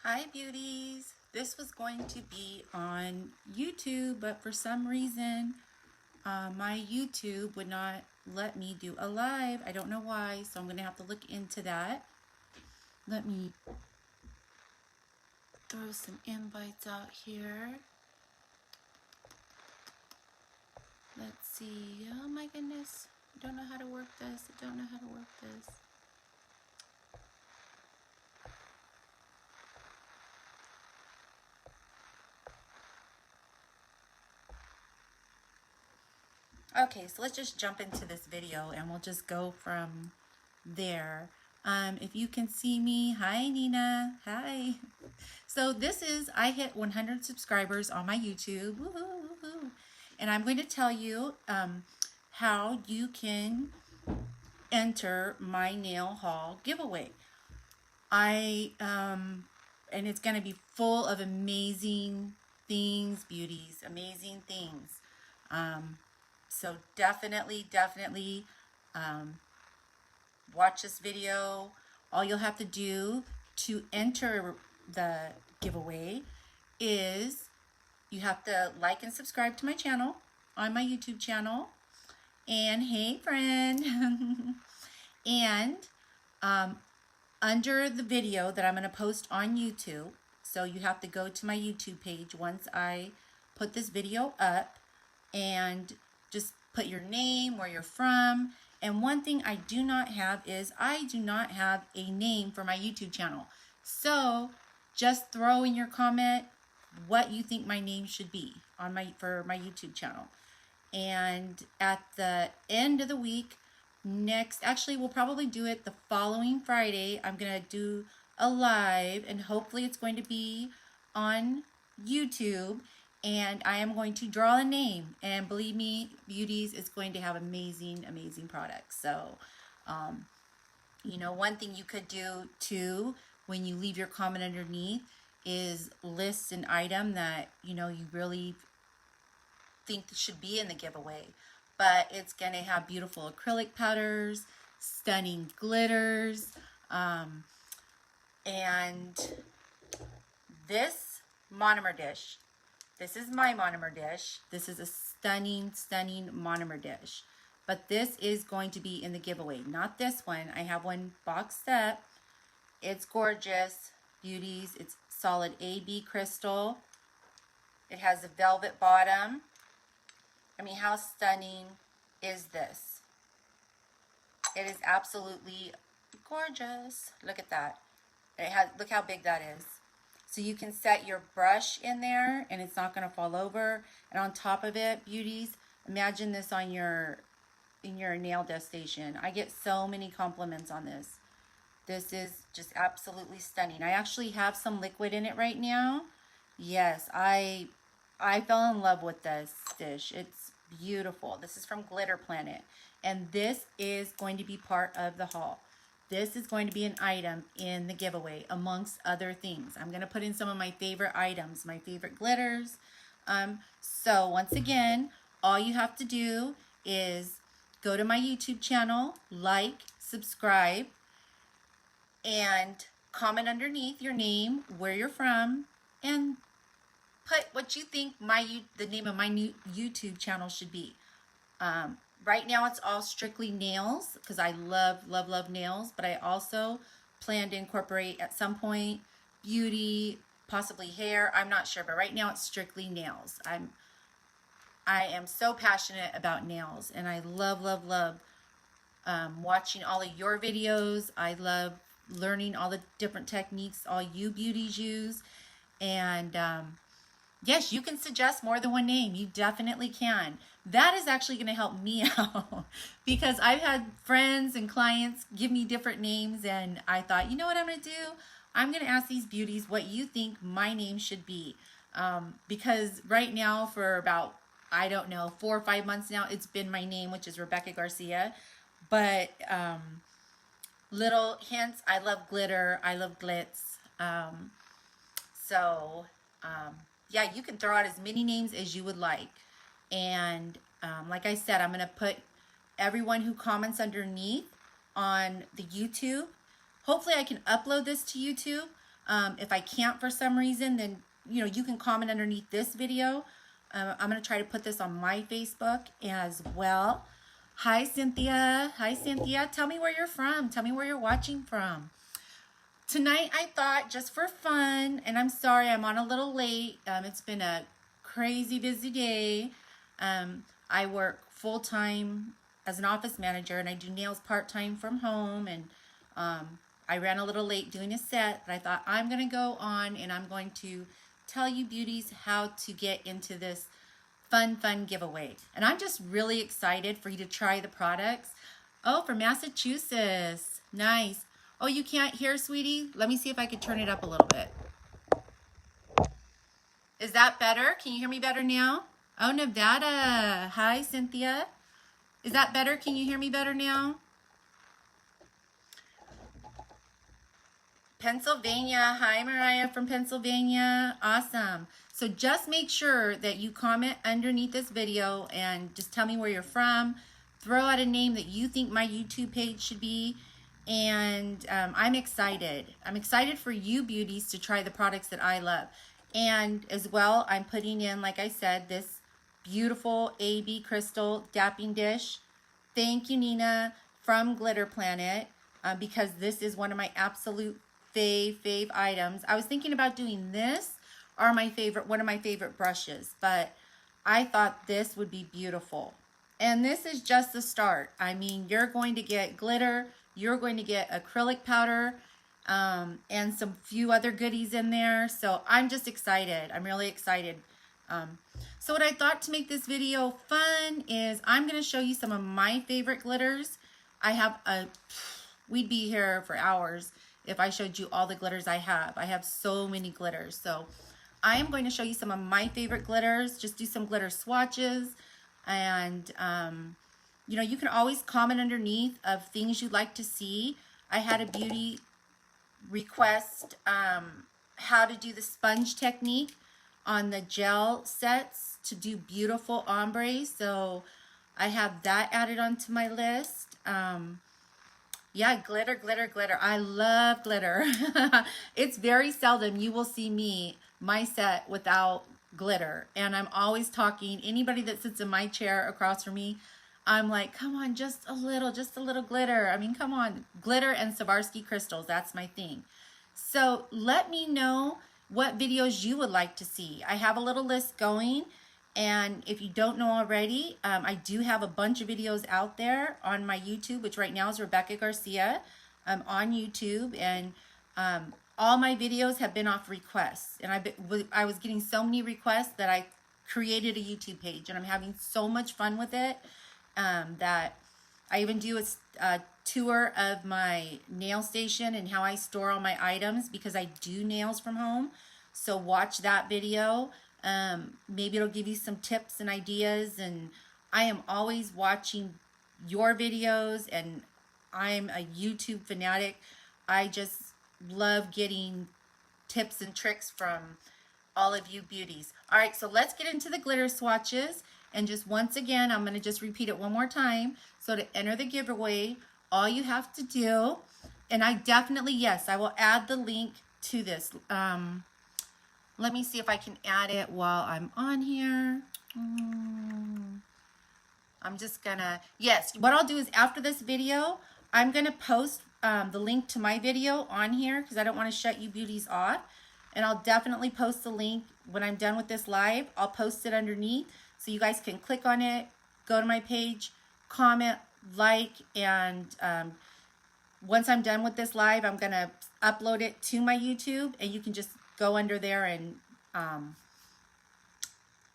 Hi beauties, this was going to be on YouTube, but for some reason my YouTube would not let me do a live. I don't know why, so I'm gonna have to look into that. Let me throw some invites out here. Let's see. Oh my goodness, I don't know how to work this. I don't know how to work this. Okay, so let's just jump into this video and we'll just go from there. If you can see me, hi Nina, hi. So this is, I hit 100 subscribers on my YouTube, woohoo, woohoo. And I'm going to tell you how you can enter my nail haul giveaway. And it's going to be full of amazing things, beauties, amazing things. So definitely watch this video. All you'll have to do to enter the giveaway is you have to like and subscribe to my channel on my YouTube channel. And hey friend. And under the video that I'm going to post on YouTube, so you have to go to my YouTube page once I put this video up and just put your name, where you're from. And one thing I do not have is I do not have a name for my YouTube channel. So just throw in your comment what you think my name should be on for my YouTube channel. And at the end of the week, actually we'll probably do it the following Friday. I'm going to do a live and hopefully it's going to be on YouTube. And I am going to draw a name, and believe me, beauties, it's going to have amazing products. So you know, one thing you could do too when you leave your comment underneath is list an item that you know you really think should be in the giveaway. But it's going to have beautiful acrylic powders, stunning glitters, and this monomer dish. This is my monomer dish. This is a stunning monomer dish. But this is going to be in the giveaway. Not this one. I have one boxed up. It's gorgeous, beauties. It's solid AB crystal. It has a velvet bottom. I mean, how stunning is this? It is absolutely gorgeous. Look at that. Look how big that is. So you can set your brush in there and it's not going to fall over. And on top of it, beauties, imagine this on in your nail destination. I get so many compliments on this. This is just absolutely stunning. I actually have some liquid in it right now. Yes, I fell in love with this dish. It's beautiful. This is from Glitter Planet. And this is going to be part of the haul. This is going to be an item in the giveaway, amongst other things. I'm going to put in some of my favorite items, my favorite glitters. So once again, all you have to do is go to my YouTube channel, like, subscribe, and comment underneath your name, where you're from, and put what you think the name of my new YouTube channel should be. Right now it's all strictly nails because I love nails, but I also plan to incorporate at some point beauty, possibly hair. I'm not sure, but right now it's strictly nails. I am so passionate about nails, and I love watching all of your videos. I love learning all the different techniques all you beauties use. And yes, you can suggest more than one name. You definitely can. That is actually going to help me out because I've had friends and clients give me different names, and I thought, you know what I'm going to do? I'm going to ask these beauties what you think my name should be. Because right now for about, I don't know, 4 or 5 months now, it's been my name, which is Rebecca Garcia. But little hints, I love glitter. I love glitz. Yeah, you can throw out as many names as you would like. And like I said, I'm going to put everyone who comments underneath on the YouTube. Hopefully I can upload this to YouTube, If I can't for some reason, then, you know, you can comment underneath this video. I'm going to try to put this on my Facebook as well. Hi, Cynthia. Hi, Cynthia. Tell me where you're from. Tell me where you're watching from. Tonight, I thought, just for fun, and I'm sorry I'm on a little late. It's been a crazy busy day. I work full-time as an office manager, and I do nails part-time from home, and I ran a little late doing a set, but I thought I'm going to go on, and I'm going to tell you beauties how to get into this fun giveaway. And I'm just really excited for you to try the products. Oh, from Massachusetts. Nice. Oh, you can't hear, sweetie? Let me see if I can turn it up a little bit. Is that better? Can you hear me better now? Oh, Nevada. Hi, Cynthia. Is that better? Can you hear me better now? Pennsylvania. Hi, Mariah from Pennsylvania. Awesome. So just make sure that you comment underneath this video and just tell me where you're from. Throw out a name that you think my YouTube page should be. And I'm excited. I'm excited for you beauties to try the products that I love. And as well, I'm putting in, like I said, this beautiful AB crystal dapping dish. Thank you, Nina, from Glitter Planet, because this is one of my absolute fave items. I was thinking about doing this or one of my favorite brushes, but I thought this would be beautiful. And this is just the start. I mean, you're going to get glitter, you're going to get acrylic powder, and some few other goodies in there. So I'm just excited. I'm really excited. So what I thought to make this video fun is I'm going to show you some of my favorite glitters. I have we'd be here for hours if I showed you all the glitters I have. I have so many glitters. So I am going to show you some of my favorite glitters. Just do some glitter swatches. And, you know, you can always comment underneath of things you'd like to see. I had a beauty request how to do the sponge technique on the gel sets to do beautiful ombre. So I have that added onto my list. Yeah, glitter, glitter, glitter. I love glitter. It's very seldom you will see my set without glitter. And I'm always talking, anybody that sits in my chair across from me, I'm like, come on, just a little glitter. I mean, come on, glitter and Swarovski crystals, that's my thing. So let me know what videos you would like to see. I have a little list going, and if you don't know already, I do have a bunch of videos out there on my YouTube, which right now is Rebecca Garcia on YouTube, and all my videos have been off requests, and I was getting so many requests that I created a YouTube page, and I'm having so much fun with it that I even do a tour of my nail station and how I store all my items, because I do nails from home. So watch that video. Maybe it'll give you some tips and ideas, and I am always watching your videos, and I'm a YouTube fanatic. I just love getting tips and tricks from all of you beauties. All right, so let's get into the glitter swatches. And just once again, I'm going to just repeat it one more time. So to enter the giveaway, all you have to do, and I definitely, yes, I will add the link to this. Let me see if I can add it while I'm on here. I'm just gonna, yes, what I'll do is after this video, I'm gonna post the link to my video on here, because I don't want to shut you beauties off. And I'll definitely post the link when I'm done with this live. I'll post it underneath so you guys can click on it, go to my page, comment, like, and once I'm done with this live, I'm gonna upload it to my YouTube, and you can just go under there and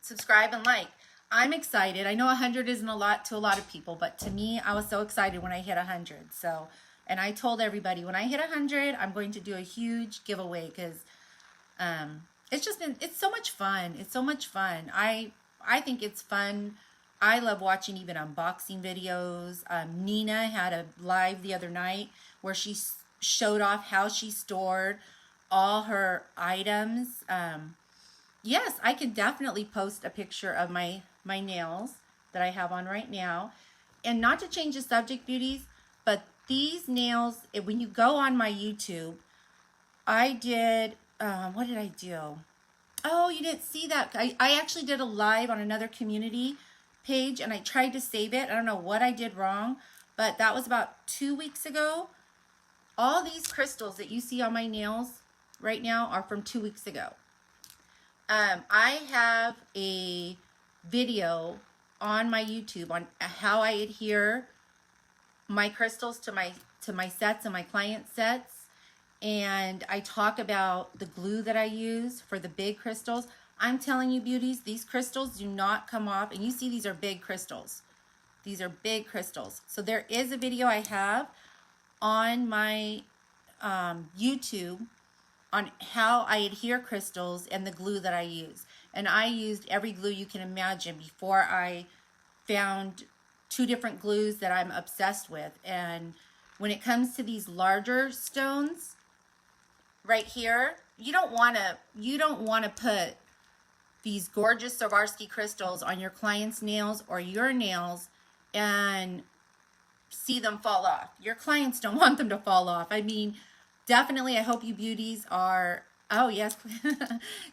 subscribe and like. I'm excited. I know 100 isn't a lot to a lot of people, but to me, I was so excited when I hit 100. So, and I told everybody when I hit 100, I'm going to do a huge giveaway, because it's so much fun. It's so much fun. I think it's fun. I love watching even unboxing videos. Nina had a live the other night where she showed off how she stored all her items. Yes, I can definitely post a picture of my nails that I have on right now. And not to change the subject, beauties, but these nails, when you go on my YouTube, I did, what did I do? Oh, you didn't see that. I actually did a live on another community page and I tried to save it. I don't know what I did wrong, but that was about 2 weeks ago. All these crystals that you see on my nails right now are from 2 weeks ago. I have a video on my YouTube on how I adhere my crystals to my sets and my client sets. And I talk about the glue that I use for the big crystals. I'm telling you, beauties, these crystals do not come off. And you see these are big crystals. These are big crystals. So there is a video I have on my YouTube on how I adhere crystals and the glue that I use. And I used every glue you can imagine before I found 2 different glues that I'm obsessed with. And when it comes to these larger stones, right here, you don't want to put these gorgeous Swarovski crystals on your client's nails or your nails and see them fall off. Your clients don't want them to fall off. I mean, definitely, I hope you beauties are, oh yes,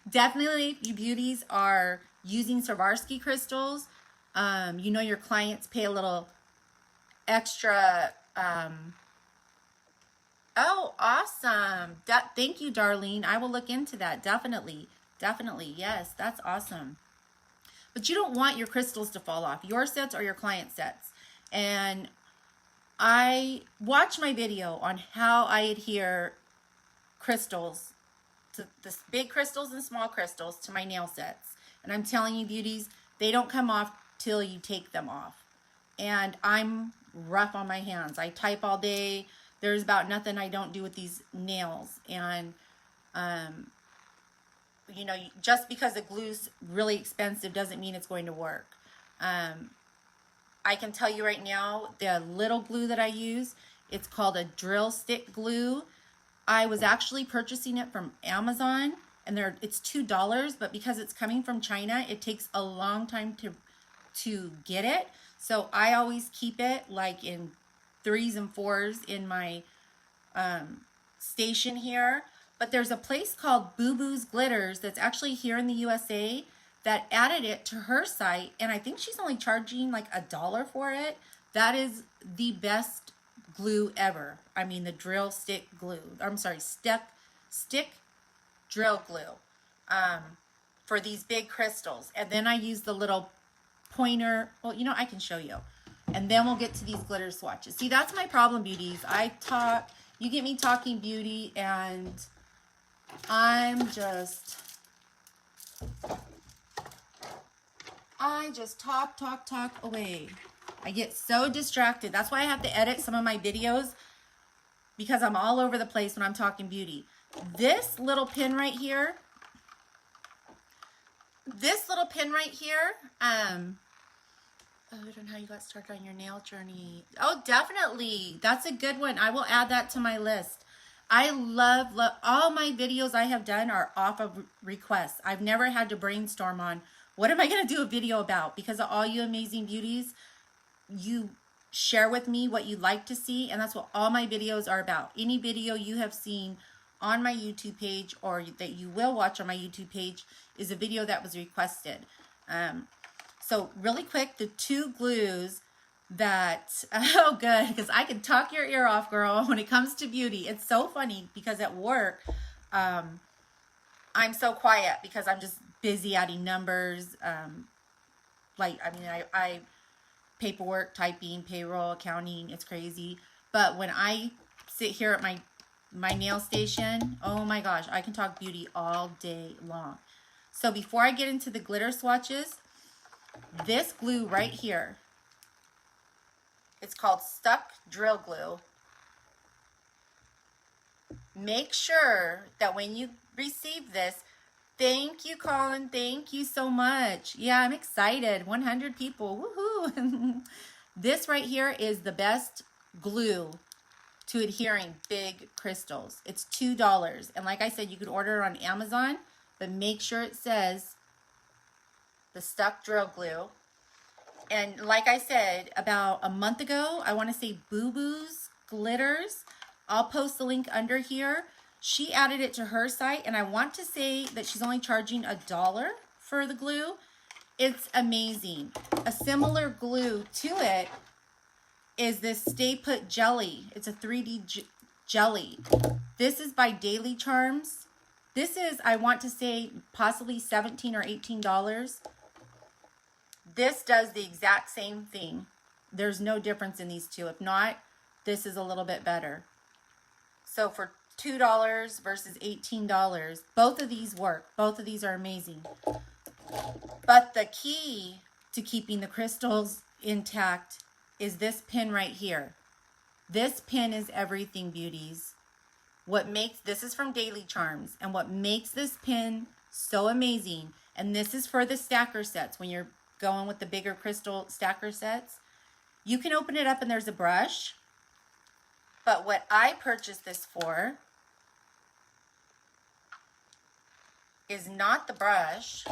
definitely you beauties are using Swarovski crystals. You know your clients pay a little extra, oh, awesome. Thank you, Darlene. I will look into that. Definitely. Definitely. Yes, that's awesome. But you don't want your crystals to fall off, your sets or your client sets. And I watch my video on how I adhere crystals, to the big crystals and small crystals, to my nail sets. And I'm telling you, beauties, they don't come off till you take them off. And I'm rough on my hands. I type all day. There's about nothing I don't do with these nails. And, you know, just because the glue's really expensive doesn't mean it's going to work. I can tell you right now, the little glue that I use, it's called a drill stick glue. I was actually purchasing it from Amazon, and it's $2, but because it's coming from China, it takes a long time to get it. So I always keep it like in 3s and 4s in my station here. But there's a place called Boo Boo's Glitters that's actually here in the USA that added it to her site, and I think she's only charging like $1 for it. That is the best glue ever. I mean, the drill stick glue. I'm sorry, stick drill glue for these big crystals. And then I use the little pointer. Well, you know, I can show you. And then we'll get to these glitter swatches. See, that's my problem, beauties. You get me talking beauty, and I just talk away. I get so distracted. That's why I have to edit some of my videos, because I'm all over the place when I'm talking beauty. This little pin right here, oh, I don't know how you got started on your nail journey. Oh, definitely. That's a good one. I will add that to my list. I love all my videos I have done are off of requests. I've never had to brainstorm on what am I going to do a video about, because of all you amazing beauties. You share with me what you'd like to see, and that's what all my videos are about. Any video you have seen on my YouTube page or that you will watch on my YouTube page is a video that was requested. So really quick, the 2 glues that, oh good, because I can talk your ear off, girl, when it comes to beauty. It's so funny because at work, I'm so quiet because I'm just busy adding numbers. I paperwork, typing, payroll, accounting, it's crazy. But when I sit here at my nail station, oh my gosh, I can talk beauty all day long. So before I get into the glitter swatches, this glue right here, it's called Stuck Drill Glue. Make sure that when you receive this, thank you, Colin. Thank you so much. Yeah, I'm excited. 100 people. Woohoo. This right here is the best glue to adhering big crystals. It's $2. And like I said, you could order it on Amazon, but make sure it says the Stuck Drill Glue. And like I said, about a month ago, I want to say Boo Boo's Glitters. I'll post the link under here. She added it to her site, and I want to say that she's only charging $1 for the glue. It's amazing. A similar glue to it is this Stay Put Jelly. It's a 3D jelly. This is by Daily Charms. This is, I want to say, possibly $17 or $18. This does the exact same thing. There's no difference in these two. If not, this is a little bit better. So for $2 versus $18, both of these work. Both of these are amazing. But the key to keeping the crystals intact is this pin right here. This pin is everything, beauties. This is from Daily Charms, and what makes this pin so amazing, and this is for the stacker sets, when you're going with the bigger crystal stacker sets, you can open it up and there's a brush. But what I purchased this for is not the brush.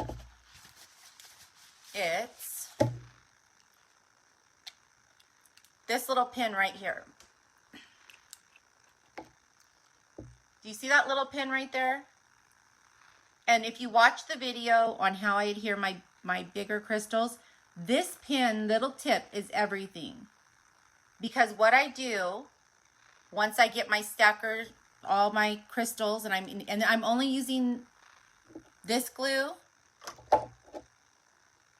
It's this little pin right here. Do you see that little pin right there? And if you watch the video on how I adhere my bigger crystals, this pin, little tip, is everything. Because what I do, once I get my stacker, all my crystals, and I'm only using this glue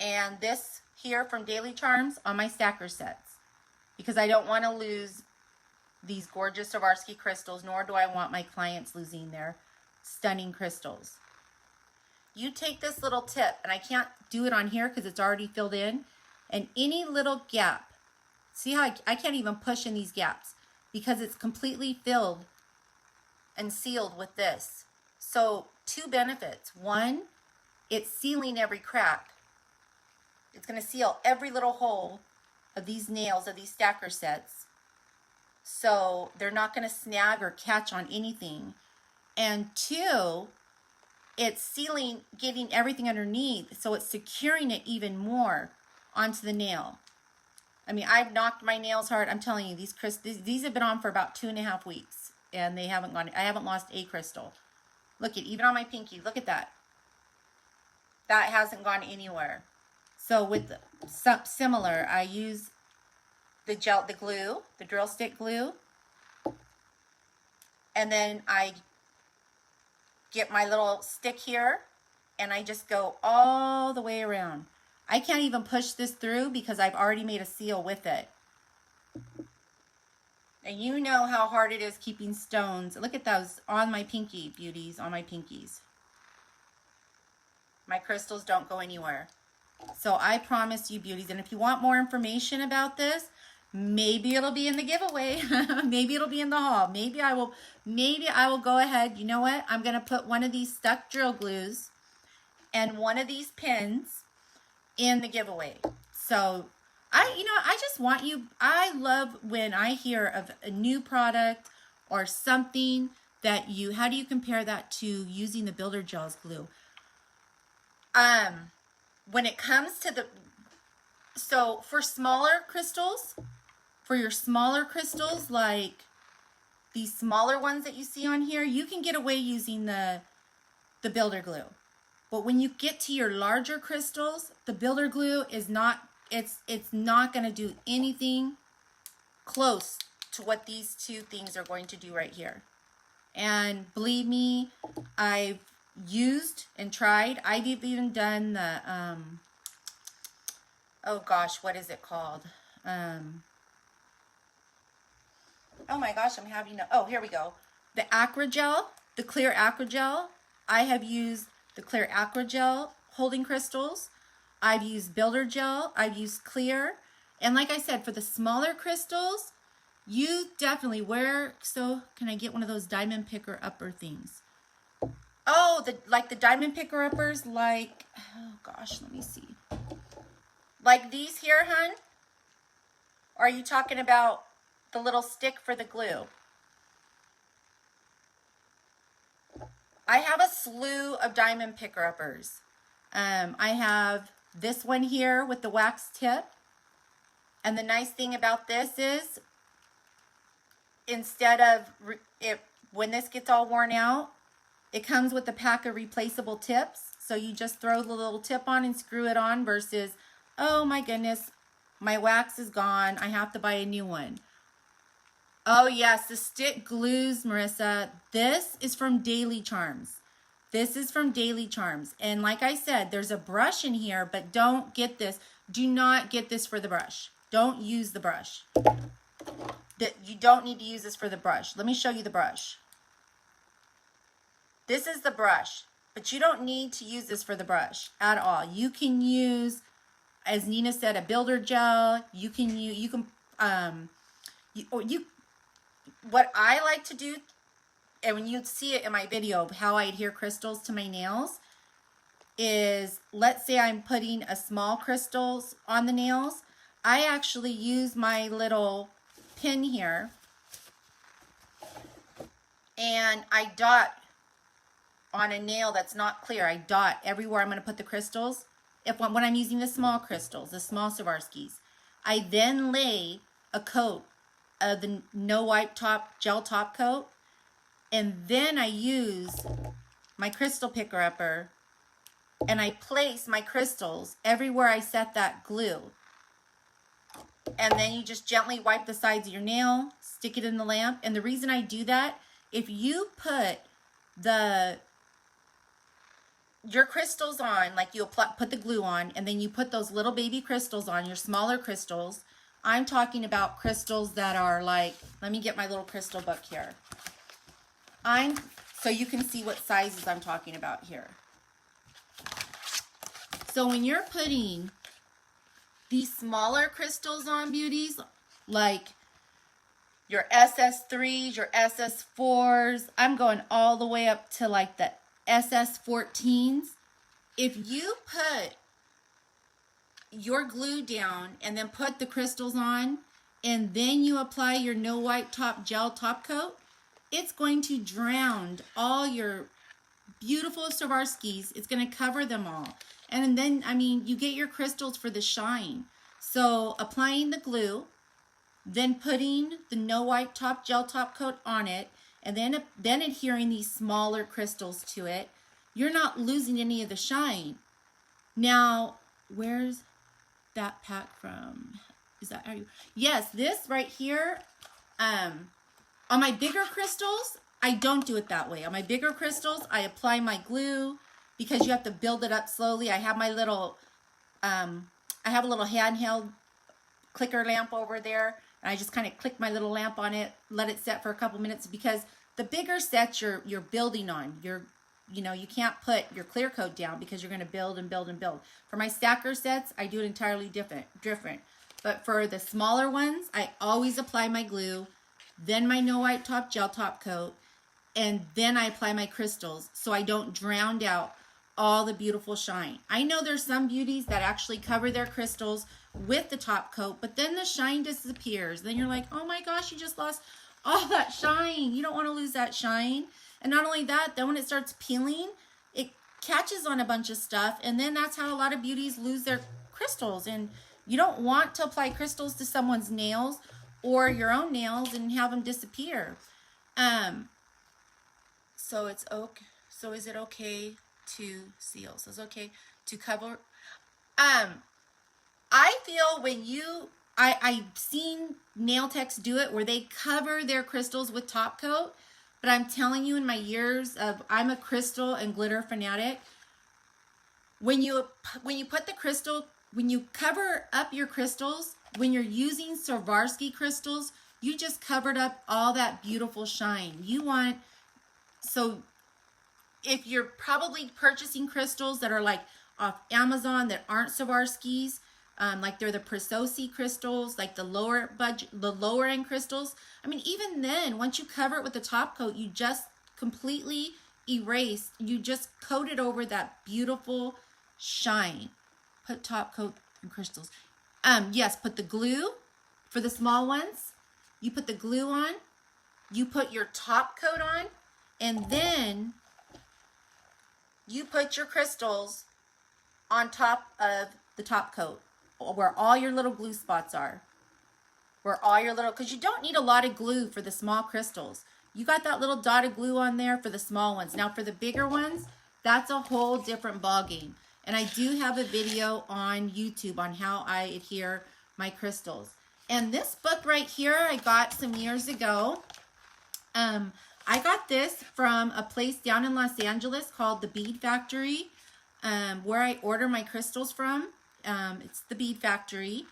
and this here from Daily Charms on my stacker sets, because I don't want to lose these gorgeous Swarovski crystals, nor do I want my clients losing their stunning crystals. You take this little tip, and I can't do it on here because it's already filled in, and any little gap, see how I can't even push in these gaps because it's completely filled and sealed with this. So 2 benefits. 1, it's sealing every crack. It's going to seal every little hole of these nails, of these stacker sets. So they're not going to snag or catch on anything. And 2, it's sealing, getting everything underneath, so it's securing it even more onto the nail. I mean, I've knocked my nails hard. I'm telling you, these have been on for about 2.5 weeks, and they haven't gone. I haven't lost a crystal. Look at, even on my pinky, look at that. That hasn't gone anywhere. So with similar, I use the glue, the drill stick glue, and then I get my little stick here, and I just go all the way around. I can't even push this through because I've already made a seal with it. And you know how hard it is keeping stones. Look at those on my pinky, beauties, on my pinkies. My crystals don't go anywhere. So I promise you, beauties, and if you want more information about this, maybe it'll be in the giveaway. Maybe it'll be in the haul. Maybe I will go ahead. You know what? I'm going to put one of these stuck drill glues and one of these pins in the giveaway. So I just want you, I love when I hear of a new product or something that how do you compare that to using the Builder Gels glue? When it comes to so for smaller crystals, for your smaller crystals, like these smaller ones that you see on here, you can get away using the Builder glue. But when you get to your larger crystals, the Builder glue is not, it's not going to do anything close to what these 2 things are going to do right here. And believe me, I've used and tried. I've even done the, oh gosh, what is it called? Oh my gosh, I'm having oh, here we go. The Acrogel, the clear Acrogel. I have used the clear Acrogel holding crystals. I've used Builder Gel. I've used clear. And like I said, for the smaller crystals, you definitely so can I get one of those diamond picker upper things? Oh, like the diamond picker uppers, like, oh gosh, let me see. Like these here, hun? Or are you talking about the little stick for the glue? I have a slew of diamond picker uppers. I have this one here with the wax tip. And the nice thing about this is, instead of it when this gets all worn out, it comes with a pack of replaceable tips. So you just throw the little tip on and screw it on versus, oh my goodness, my wax is gone. I have to buy a new one. Oh yes, the stick glues, Marissa. This is from Daily Charms. This is from Daily Charms. And like I said, there's a brush in here, but don't get this. Do not get this for the brush. Don't use the brush. You don't need to use this for the brush. Let me show you the brush. This is the brush, but you don't need to use this for the brush at all. You can use, as Nina said, a builder gel. You can use, what I like to do, and when you see it in my video, how I adhere crystals to my nails, is let's say I'm putting a small crystals on the nails. I actually use my little pin here and I dot on a nail that's not clear. I dot everywhere I'm going to put the crystals. When I'm using the small crystals, the small Swarovskis, I then lay a coat of the no wipe top gel top coat, and then I use my crystal picker upper and I place my crystals everywhere I set that glue. And then you just gently wipe the sides of your nail, stick it in the lamp. And the reason I do that, if you put your crystals on, like you put the glue on, and then you put those little baby crystals on, your smaller crystals. I'm talking about crystals that are like, let me get my little crystal book here. So you can see what sizes I'm talking about here. So when you're putting these smaller crystals on, beauties, like your SS3s, your SS4s, I'm going all the way up to like the SS14s. If you put your glue down and then put the crystals on and then you apply your no wipe top gel top coat, it's going to drown all your beautiful Swarovskis. It's going to cover them all. And then, I mean, you get your crystals for the shine. So applying the glue, then putting the no wipe top gel top coat on it, and then adhering these smaller crystals to it, you're not losing any of the shine. Now, where's that pack from? Is that how you? Yes, this right here. On my bigger crystals, I don't do it that way. On my bigger crystals, I apply my glue because you have to build it up slowly. I have my little, I have a little handheld clicker lamp over there. And I just kind of click my little lamp on it, let it set for a couple minutes, because the bigger sets you're building on. You can't put your clear coat down because you're going to build and build and build. For my stacker sets, I do it entirely different. But for the smaller ones, I always apply my glue, then my no wipe top gel top coat, and then I apply my crystals so I don't drown out all the beautiful shine. I know there's some beauties that actually cover their crystals with the top coat, but then the shine disappears. Then you're like, oh my gosh, you just lost all that shine. You don't want to lose that shine. And not only that, then when it starts peeling, it catches on a bunch of stuff, and then that's how a lot of beauties lose their crystals. And you don't want to apply crystals to someone's nails or your own nails and have them disappear. So it's okay. So is it okay to seal? So it's okay to cover. I feel when I've seen nail techs do it where they cover their crystals with top coat, but I'm telling you, in my years of, I'm a crystal and glitter fanatic, when you put the crystal, when you cover up your crystals, when you're using Swarovski crystals, you just covered up all that beautiful shine. So if you're probably purchasing crystals that are like off Amazon that aren't Swarovskis, like they're the Presosi crystals, like the lower end crystals. I mean, even then, once you cover it with the top coat, you just completely erase. You just coat it over that beautiful shine. Put top coat and crystals. Yes, put the glue for the small ones. You put the glue on. You put your top coat on, and then you put your crystals on top of the top coat, where all your little glue spots are. Because you don't need a lot of glue for the small crystals. You got that little dotted glue on there for the small ones. Now for the bigger ones, that's a whole different ball game. And I do have a video on YouTube on how I adhere my crystals. And this book right here, I got some years ago. I got this from a place down in Los Angeles called the Bead Factory, where I order my crystals from. It's the Bead Factory.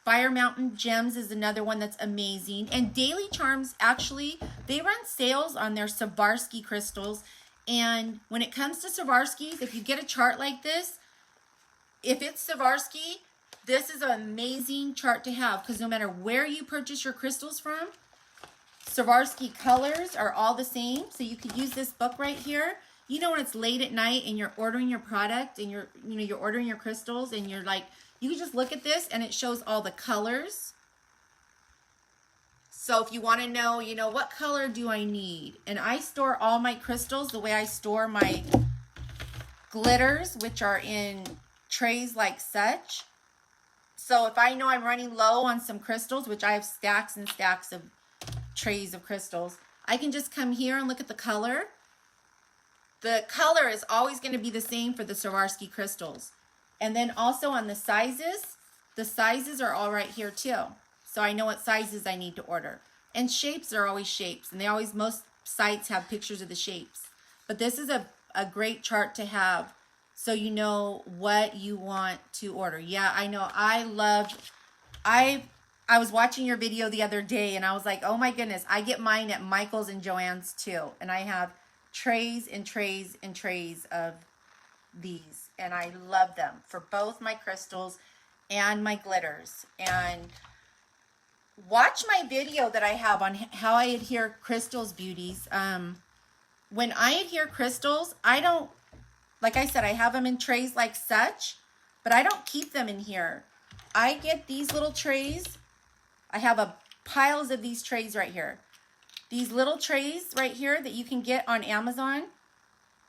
Fire Mountain Gems is another one that's amazing. And Daily Charms, actually, they run sales on their Swarovski crystals. And when it comes to Swarovskis, if you get a chart like this, if it's Swarovski, this is an amazing chart to have, because no matter where you purchase your crystals from, Swarovski colors are all the same. So you could use this book right here. You know, when it's late at night and you're ordering your product and you're ordering your crystals and you're like, you can just look at this and it shows all the colors. So if you want to know, what color do I need? And I store all my crystals the way I store my glitters, which are in trays like such. So if I know I'm running low on some crystals, which I have stacks and stacks of trays of crystals, I can just come here and look at the color. The color is always going to be the same for the Swarovski crystals. And then also on the sizes are all right here too. So I know what sizes I need to order. And shapes are always shapes. And most sites have pictures of the shapes. But this is a great chart to have so you know what you want to order. Yeah, I know. I was watching your video the other day and I was like, oh my goodness, I get mine at Michael's and Joann's too. And I have trays and trays and trays of these. And I love them for both my crystals and my glitters. And watch my video that I have on how I adhere crystals, beauties. When I adhere crystals, I don't, like I said, I have them in trays like such, but I don't keep them in here. I get these little trays. I have piles of these trays right here. These little trays right here that you can get on Amazon.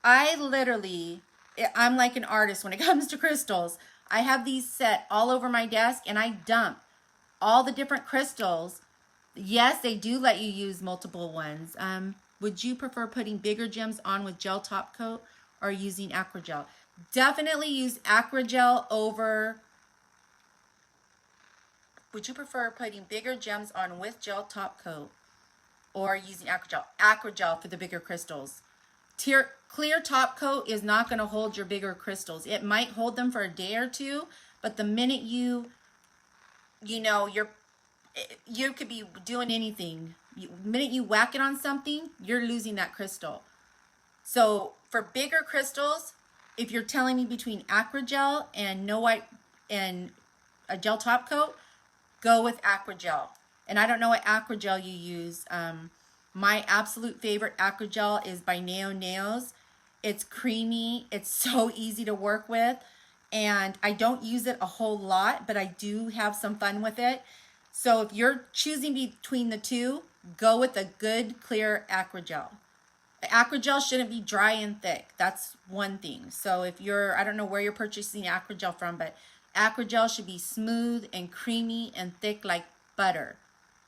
I'm like an artist when it comes to crystals. I have these set all over my desk and I dump all the different crystals. Yes, they do let you use multiple ones. Would you prefer putting bigger gems on with gel top coat or using acrygel? Definitely use acrygel over. Would you prefer putting bigger gems on with gel top coat or using acrygel? Acrygel for the bigger crystals. Clear top coat is not going to hold your bigger crystals. It might hold them for a day or two, but the minute you could be doing anything. The minute you whack it on something, you're losing that crystal. So for bigger crystals, if you're telling me between acrygel and no white and a gel top coat, go with acrygel. And I don't know what acrygel you use. My absolute favorite acrygel is by Neo Neos. It's creamy. It's so easy to work with. And I don't use it a whole lot, but I do have some fun with it. So if you're choosing between the two, go with a good, clear acrygel. The acrygel shouldn't be dry and thick. That's one thing. So if I don't know where you're purchasing acrygel from, but acrygel should be smooth and creamy and thick like butter.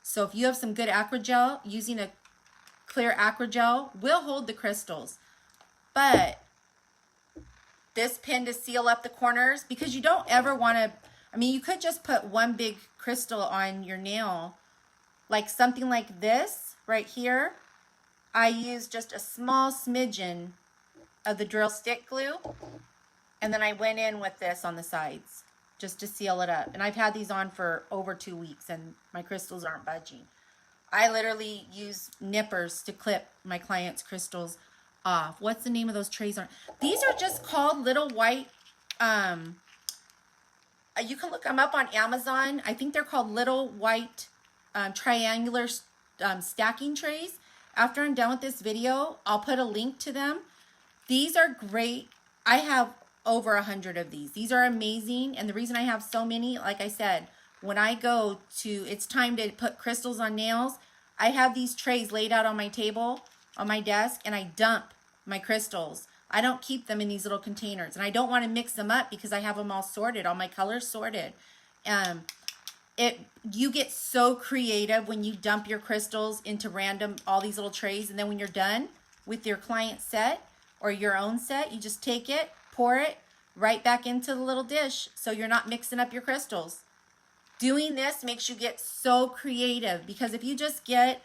So if you have some good acrygel, using a clear acrygel will hold the crystals. But this pin to seal up the corners, because you don't ever want to, you could just put one big crystal on your nail, like something like this right here. I use just a small smidgen of the drill stick glue, and then I went in with this on the sides just to seal it up. And I've had these on for over 2 weeks and my crystals aren't budging. I literally use nippers to clip my clients' crystals off. What's the name of those trays? These are just called little white, you can look them up on Amazon. I think they're called little white triangular stacking trays. After I'm done with this video, I'll put a link to them. These are great. I have over 100 of these. These are amazing. And the reason I have so many, like I said, when I go to, it's time to put crystals on nails, I have these trays laid out on my table, on my desk, and I dump my crystals. I don't keep them in these little containers. And I don't want to mix them up because I have them all sorted, all my colors sorted. you get so creative when you dump your crystals into all these little trays, and then when you're done with your client set or your own set, you just take it, pour it right back into the little dish, so you're not mixing up your crystals. Doing this makes you get so creative, because if you just get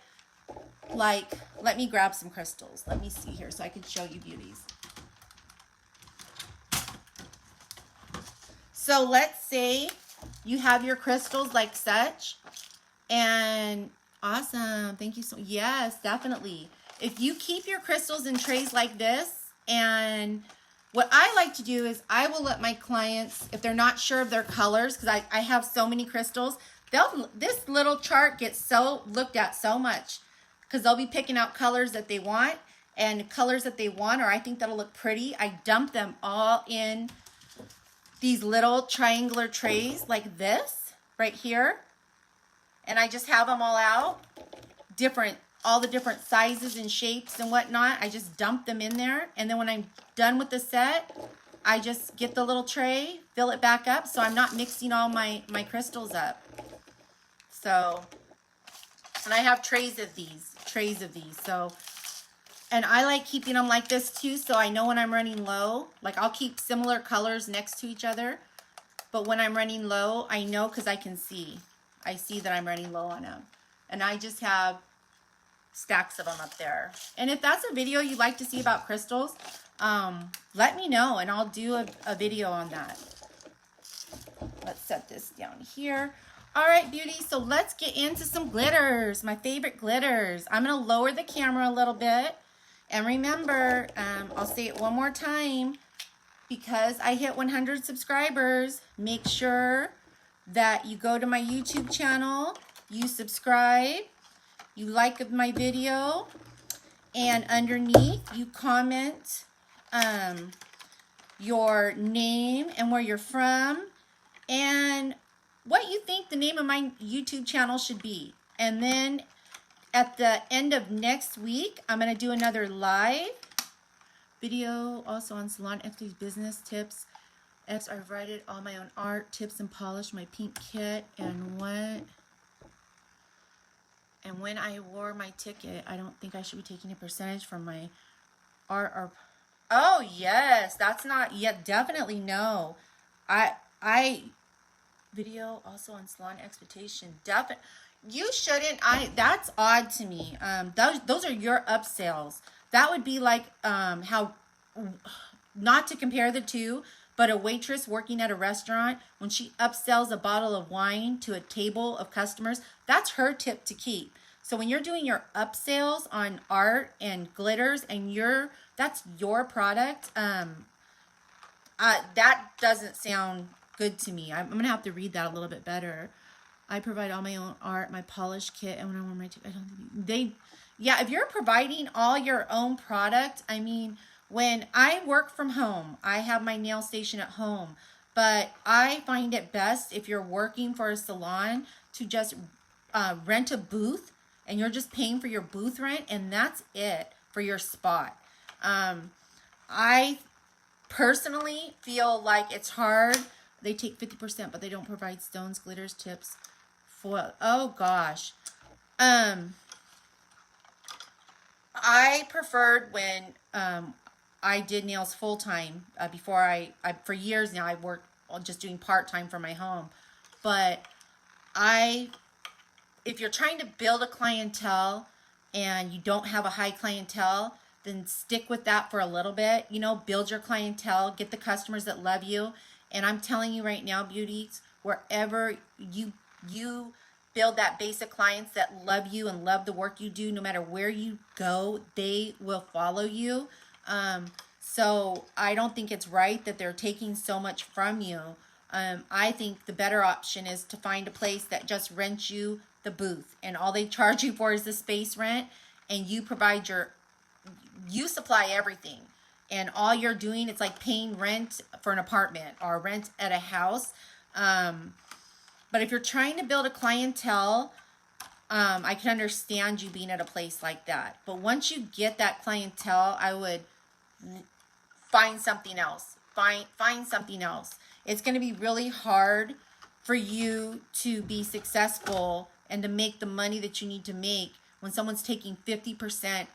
like, let me grab some crystals. Let me see here so I can show you beauties. So let's say you have your crystals like such, and awesome. Thank you so, yes, definitely. If you keep your crystals in trays like this, and what I like to do is I will let my clients, if they're not sure of their colors, because I have so many crystals, this little chart gets so looked at so much, because they'll be picking out colors that they want, and colors that they want, or I think that'll look pretty. I dump them all in these little triangular trays like this right here, and I just have them all out, all the different sizes and shapes and whatnot. I just dump them in there, and then when I'm done with the set, I just get the little tray, fill it back up, so I'm not mixing all my crystals up. So, and I have trays of these. So, and I like keeping them like this too, so I know when I'm running low. Like, I'll keep similar colors next to each other, but when I'm running low, I know, because I can see. I see that I'm running low on them. And I just have stacks of them up there. And if that's a video you'd like to see about crystals, let me know, and I'll do a video on that. Let's set this down here. All right, beauty, so let's get into some glitters, my favorite glitters. I'm going to lower the camera a little bit. And remember, I'll say it one more time, because I hit 100 subscribers, make sure that you go to my YouTube channel, you subscribe, you like my video, and underneath you comment your name and where you're from, and what you think the name of my YouTube channel should be. And then at the end of next week, I'm going to do another live video also on Salon X's business tips. X, I write it all my own art, tips and polish my pink kit, and when I wore my ticket, I don't think I should be taking a percentage from my art or, oh yes, that's not, yeah, definitely no. I video also on Salon Expectation, definitely. You shouldn't. That's odd to me. Those are your upsells. That would be like how, not to compare the two, but a waitress working at a restaurant, when she upsells a bottle of wine to a table of customers, that's her tip to keep. So when you're doing your upsells on art and glitters, and that's your product, that doesn't sound good to me. I'm gonna have to read that a little bit better. I provide all my own art, my polish kit, and when I wear my ticket, I don't think yeah, if you're providing all your own product, I mean, when I work from home, I have my nail station at home, but I find it best, if you're working for a salon, to just rent a booth, and you're just paying for your booth rent, and that's it for your spot. I personally feel like it's hard. They take 50%, but they don't provide stones, glitters, tips, foil. Oh gosh. I preferred when I did nails full time. Before I for years now, I worked just doing part time for my home. But if you're trying to build a clientele and you don't have a high clientele, then stick with that for a little bit. You know, build your clientele, get the customers that love you. And I'm telling you right now, beauties, wherever you build that base of clients that love you and love the work you do, no matter where you go, they will follow you. So I don't think it's right that they're taking so much from you. I think the better option is to find a place that just rents you the booth, and all they charge you for is the space rent, and you provide you supply everything. And all you're doing, it's like paying rent for an apartment or rent at a house. But if you're trying to build a clientele, I can understand you being at a place like that. But once you get that clientele, I would find something else. Find something else. It's going to be really hard for you to be successful and to make the money that you need to make when someone's taking 50%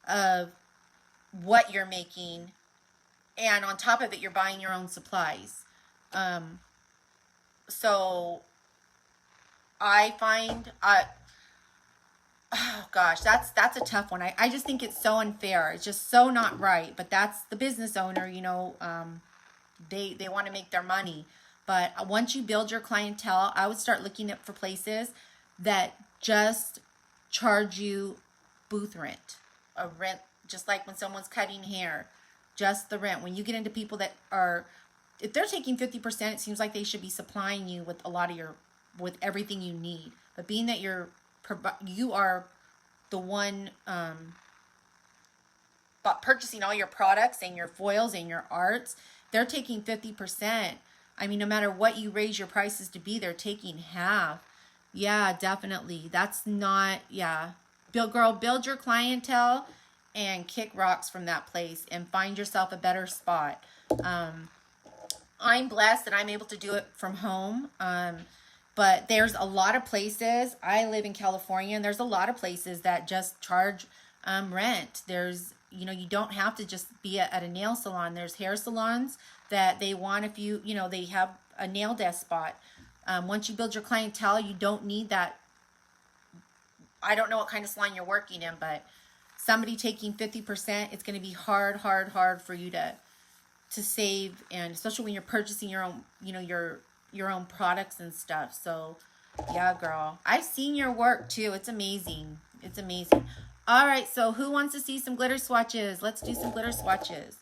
of what you're making, and on top of it you're buying your own supplies. So I find oh gosh, that's a tough one. I just think it's so unfair. It's just so not right. But that's the business owner, you know. They want to make their money. But once you build your clientele, I would start looking for places that just charge you booth rent, a rent, just like when someone's cutting hair, just the rent. When you get into people that are, if they're taking 50%, it seems like they should be supplying you with a lot of your, with everything you need. But being that you are the one purchasing all your products and your foils and your arts, they're taking 50%. I mean, no matter what you raise your prices to be, they're taking half. Yeah, definitely. That's not, yeah. Build your clientele and kick rocks from that place and find yourself a better spot. I'm blessed that I'm able to do it from home. But there's a lot of places. I live in California, and there's a lot of places that just charge rent. There's, you know, you don't have to just be at a nail salon. There's hair salons that they want, if you, you know, they have a nail desk spot. Once you build your clientele, you don't need that. I don't know what kind of salon you're working in, but somebody taking 50%, it's going to be hard for you to save, and especially when you're purchasing your own, you know, your own products and stuff. So yeah, girl, I've seen your work too. It's amazing. It's amazing. All right, so who wants to see some glitter swatches? Let's do some glitter swatches.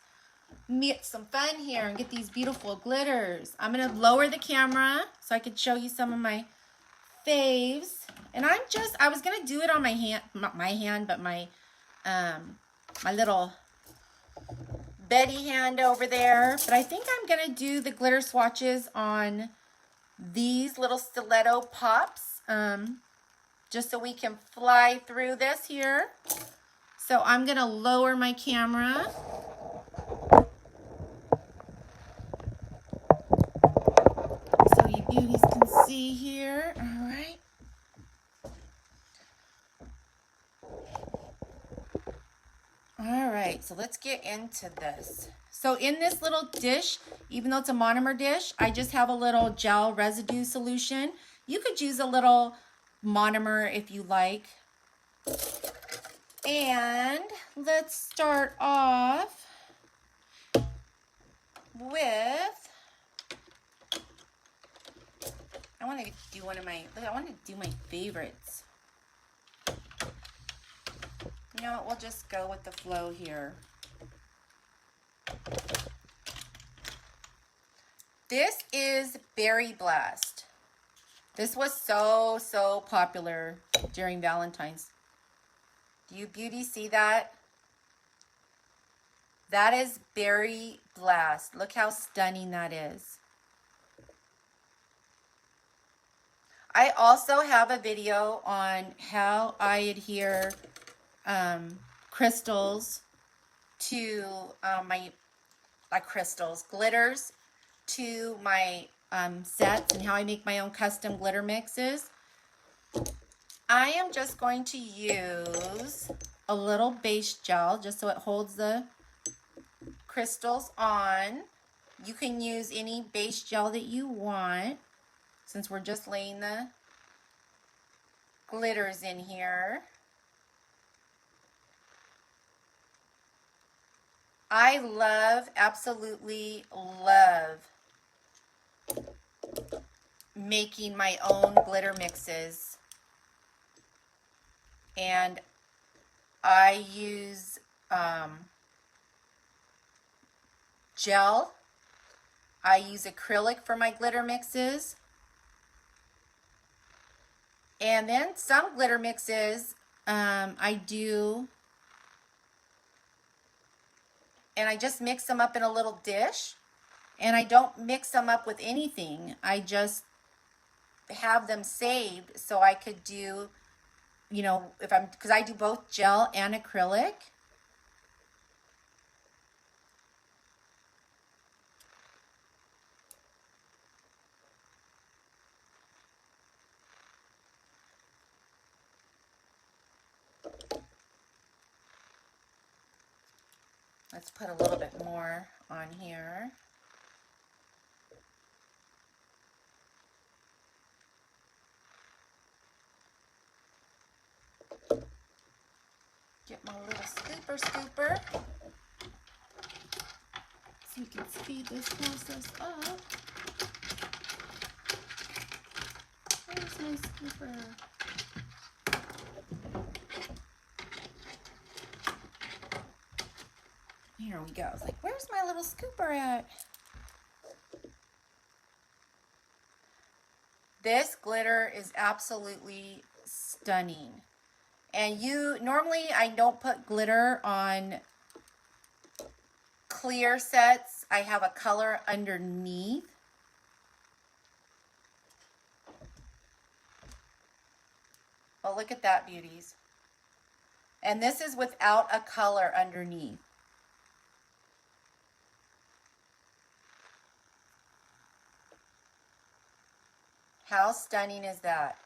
Make some fun here and get these beautiful glitters. I'm gonna lower the camera so I could show you some of my faves. And I was gonna do it on my hand, not my hand, but my my little Betty hand over there. But I think I'm gonna do the glitter swatches on these little stiletto pops, just so we can fly through this here. So I'm gonna lower my camera. So you beauties can see here. All right. All right, so let's get into this. So in this little dish, even though it's a monomer dish, I just have a little gel residue solution. You could use a little monomer if you like. And let's start off with, I want to do my favorites. You know what, we'll just go with the flow here. This is Berry Blast. This was so popular during Valentine's. Do you beauties see that? That is Berry Blast. Look how stunning that is. I also have a video on how I adhere crystals to glitters to my sets, and how I make my own custom glitter mixes. I am just going to use a little base gel just so it holds the crystals on. You can use any base gel that you want, since we're just laying the glitters in here. I love, absolutely love making my own glitter mixes. And I use gel. I use acrylic for my glitter mixes. And then some glitter mixes I do, and I just mix them up in a little dish. And I don't mix them up with anything. I just have them saved so I could do, you know, because I do both gel and acrylic. Let's put a little bit more on here. Get my little scooper. So we can speed this process up. Where's my scooper? Here we go. It's like, where's my little scooper at? This glitter is absolutely stunning. And normally I don't put glitter on clear sets. I have a color underneath. But look at that, beauties. And this is without a color underneath. How stunning is that?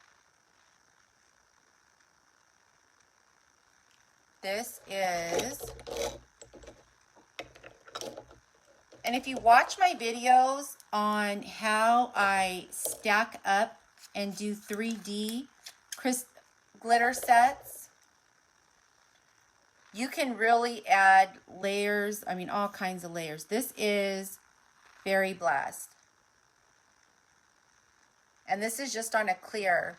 This is, and if you watch my videos on how I stack up and do 3D glitter sets, you can really add layers, I mean all kinds of layers. This is Berry Blast. And this is just on a clear.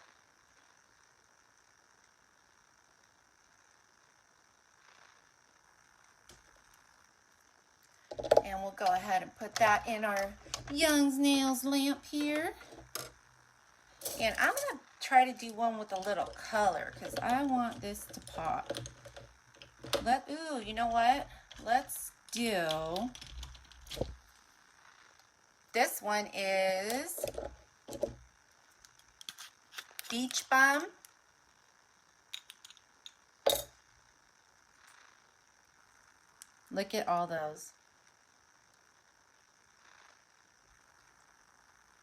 And we'll go ahead and put that in our Young's Nails lamp here. And I'm going to try to do one with a little color because I want this to pop. Ooh, you know what? Let's do, this one is Beach Bum. Look at all those.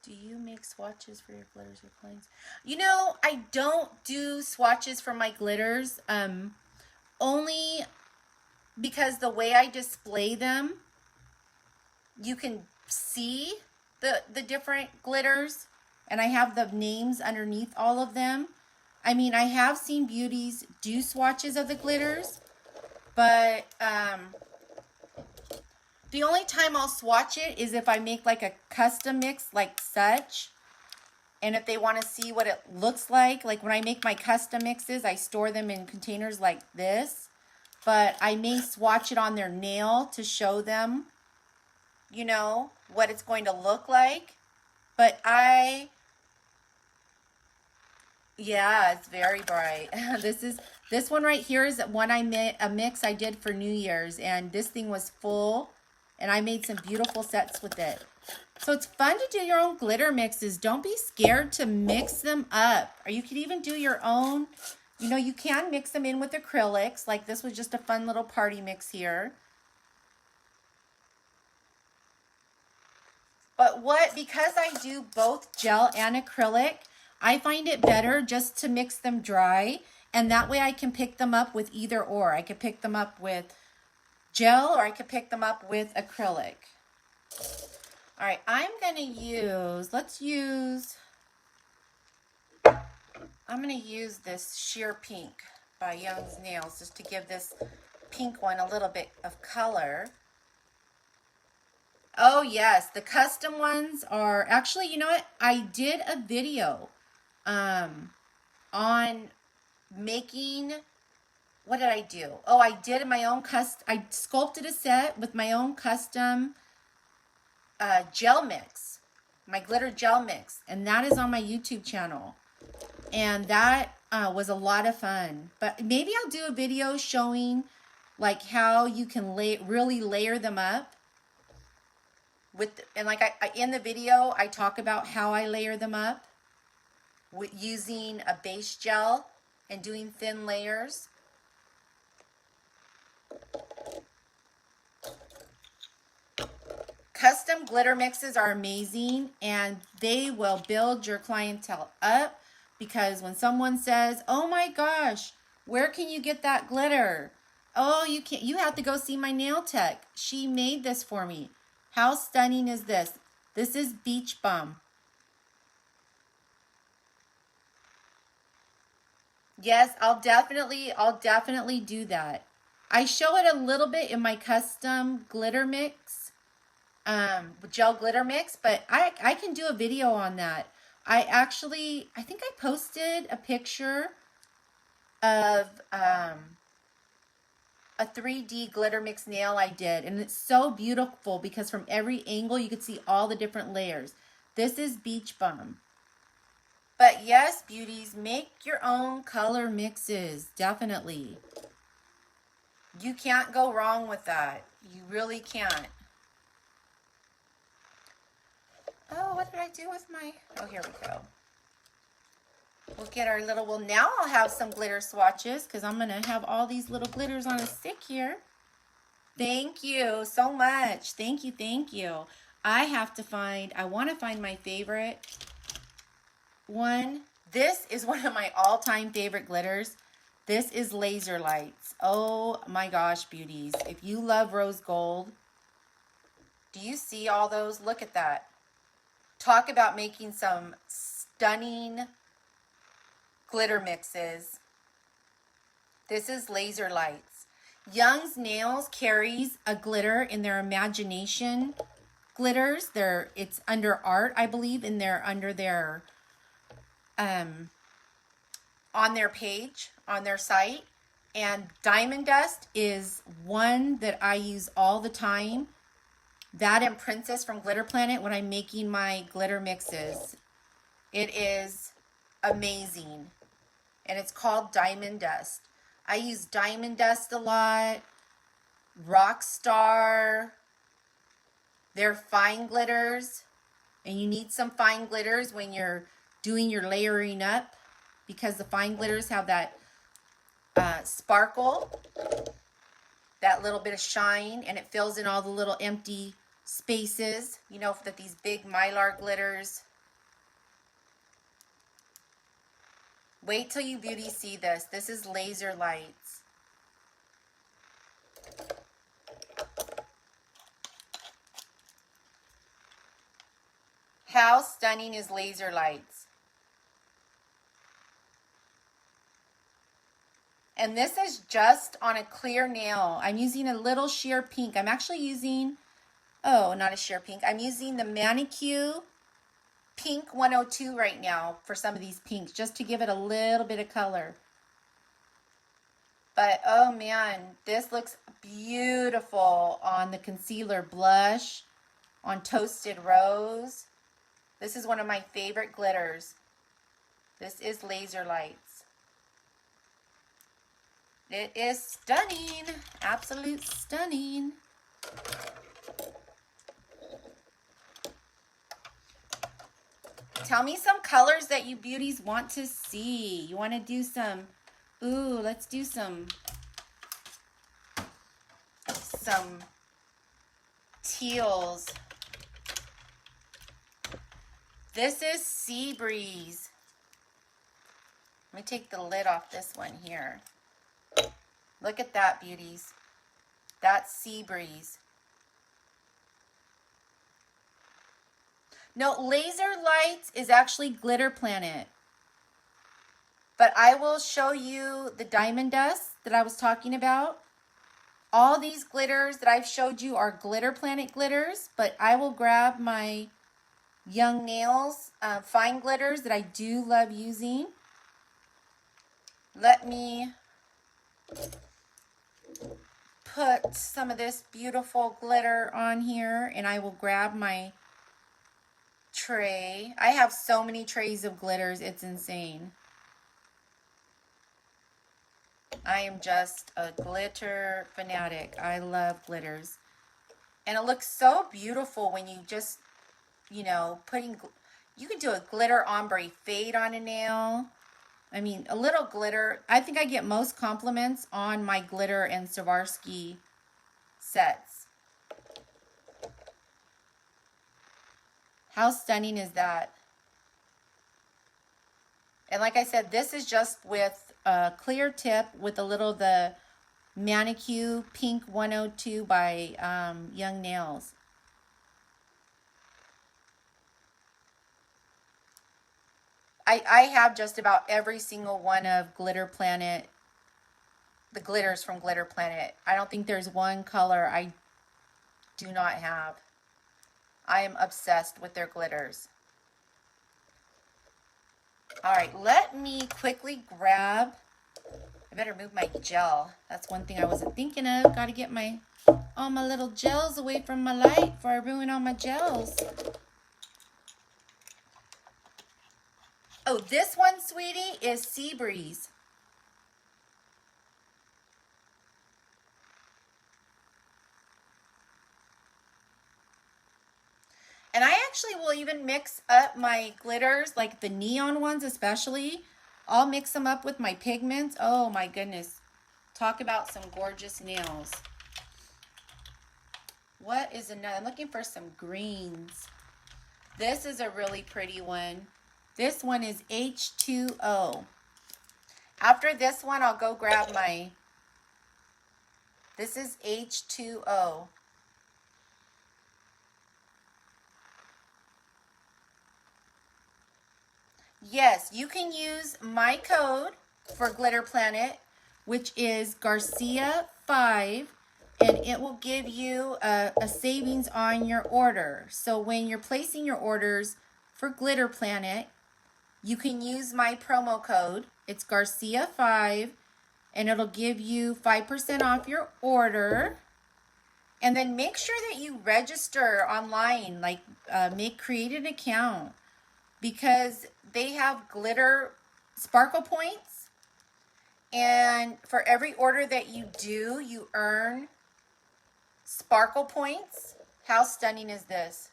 Do you make swatches for your glitters or clients? You know, I don't do swatches for my glitters, only because the way I display them, you can see the different glitters, and I have the names underneath all of them. I mean, I have seen beauties do swatches of the glitters, but the only time I'll swatch it is if I make like a custom mix like such. And if they want to see what it looks like when I make my custom mixes, I store them in containers like this. But I may swatch it on their nail to show them, you know, what it's going to look like. But yeah, it's very bright. This one right here is one I made, a mix I did for New Year's, and this thing was full, and I made some beautiful sets with it. So it's fun to do your own glitter mixes. Don't be scared to mix them up. Or you could even do your own, you know, you can mix them in with acrylics. Like this was just a fun little party mix here. But because I do both gel and acrylic, I find it better just to mix them dry, and that way I can pick them up with either or. I could pick them up with gel or I could pick them up with acrylic. All right, I'm gonna use, I'm gonna use this Sheer Pink by Young's Nails just to give this pink one a little bit of color. Oh yes, the custom ones are, actually, you know what? I did a video on making, what did I do? Oh, I did my own I sculpted a set with my own custom gel mix, my glitter gel mix, and that is on my YouTube channel. And that was a lot of fun. But maybe I'll do a video showing like how you can really layer them up. And like in the video, I talk about how I layer them up with using a base gel and doing thin layers. Custom glitter mixes are amazing, and they will build your clientele up, because when someone says, oh my gosh, where can you get that glitter? Oh, you can't. You have to go see my nail tech. She made this for me. How stunning is this? This is Beach Bum. Yes, I'll definitely do that. I show it a little bit in my custom glitter mix, gel glitter mix, but I can do a video on that. I think I posted a picture of a 3D glitter mix nail I did, and it's so beautiful because from every angle you could see all the different layers. This is Beach Bum. But yes, beauties, make your own color mixes, definitely. You can't go wrong with that. You really can't. Oh, what did I do with my... Oh, here we go. We'll get our little... Well, now I'll have some glitter swatches because I'm going to have all these little glitters on a stick here. Thank you so much. Thank you, thank you. I want to find my favorite one. This is one of my all-time favorite glitters. This is Laser Lights. Oh my gosh, beauties. If you love rose gold, do you see all those? Look at that. Talk about making some stunning glitter mixes. This is Laser Lights. Young's Nails carries a glitter in their imagination glitters. It's under art, I believe, and they're under their on their page, on their site. And Diamond Dust is one that I use all the time. That and Princess from Glitter Planet when I'm making my glitter mixes. It is amazing. And it's called Diamond Dust. I use Diamond Dust a lot. Rockstar. They're fine glitters. And you need some fine glitters when you're doing your layering up, because the fine glitters have that sparkle, that little bit of shine, and it fills in all the little empty spaces, you know, that these big Mylar glitters. Wait till you beauties see this. This is Laser Lights. How stunning is Laser Lights? And this is just on a clear nail. I'm using a little sheer pink. I'm actually using, oh, not a sheer pink. I'm using the Manicure Pink 102 right now for some of these pinks, just to give it a little bit of color. But, oh man, this looks beautiful on the concealer blush, on Toasted Rose. This is one of my favorite glitters. This is Laser Lights. It is stunning. Absolute stunning. Tell me some colors that you beauties want to see. You want to do some, ooh, let's do some teals. This is Sea Breeze. Let me take the lid off this one here. Look at that, beauties. That's Sea Breeze. No, Laser Lights is actually Glitter Planet. But I will show you the Diamond Dust that I was talking about. All these glitters that I've showed you are Glitter Planet glitters, but I will grab my Young Nails fine glitters that I do love using. Let me put some of this beautiful glitter on here, and I will grab my tray. I have so many trays of glitters, it's insane. I am just a glitter fanatic. I love glitters. And it looks so beautiful when you just, you know, you can do a glitter ombre fade on a nail. I mean, a little glitter. I think I get most compliments on my glitter and Swarovski sets. How stunning is that? And like I said, this is just with a clear tip with a little of the Manicure Pink 102 by Young Nails. I have just about every single one of Glitter Planet, the glitters from Glitter Planet. I don't think there's one color I do not have. I am obsessed with their glitters. All right, let me quickly grab, I better move my gel. That's one thing I wasn't thinking of. Got to get all my little gels away from my light before I ruin all my gels. Oh, this one, sweetie, is Sea Breeze. And I actually will even mix up my glitters, like the neon ones especially. I'll mix them up with my pigments. Oh my goodness. Talk about some gorgeous nails. What is another? I'm looking for some greens. This is a really pretty one. This one is H2O. After this one, I'll go grab my, this is H2O. Yes, you can use my code for Glitter Planet, which is Garcia5, and it will give you a savings on your order. So when you're placing your orders for Glitter Planet, you can use my promo code. It's Garcia5, and it'll give you 5% off your order. And then make sure that you register online, like create an account, because they have glitter sparkle points, and for every order that you do, you earn sparkle points. How stunning is this?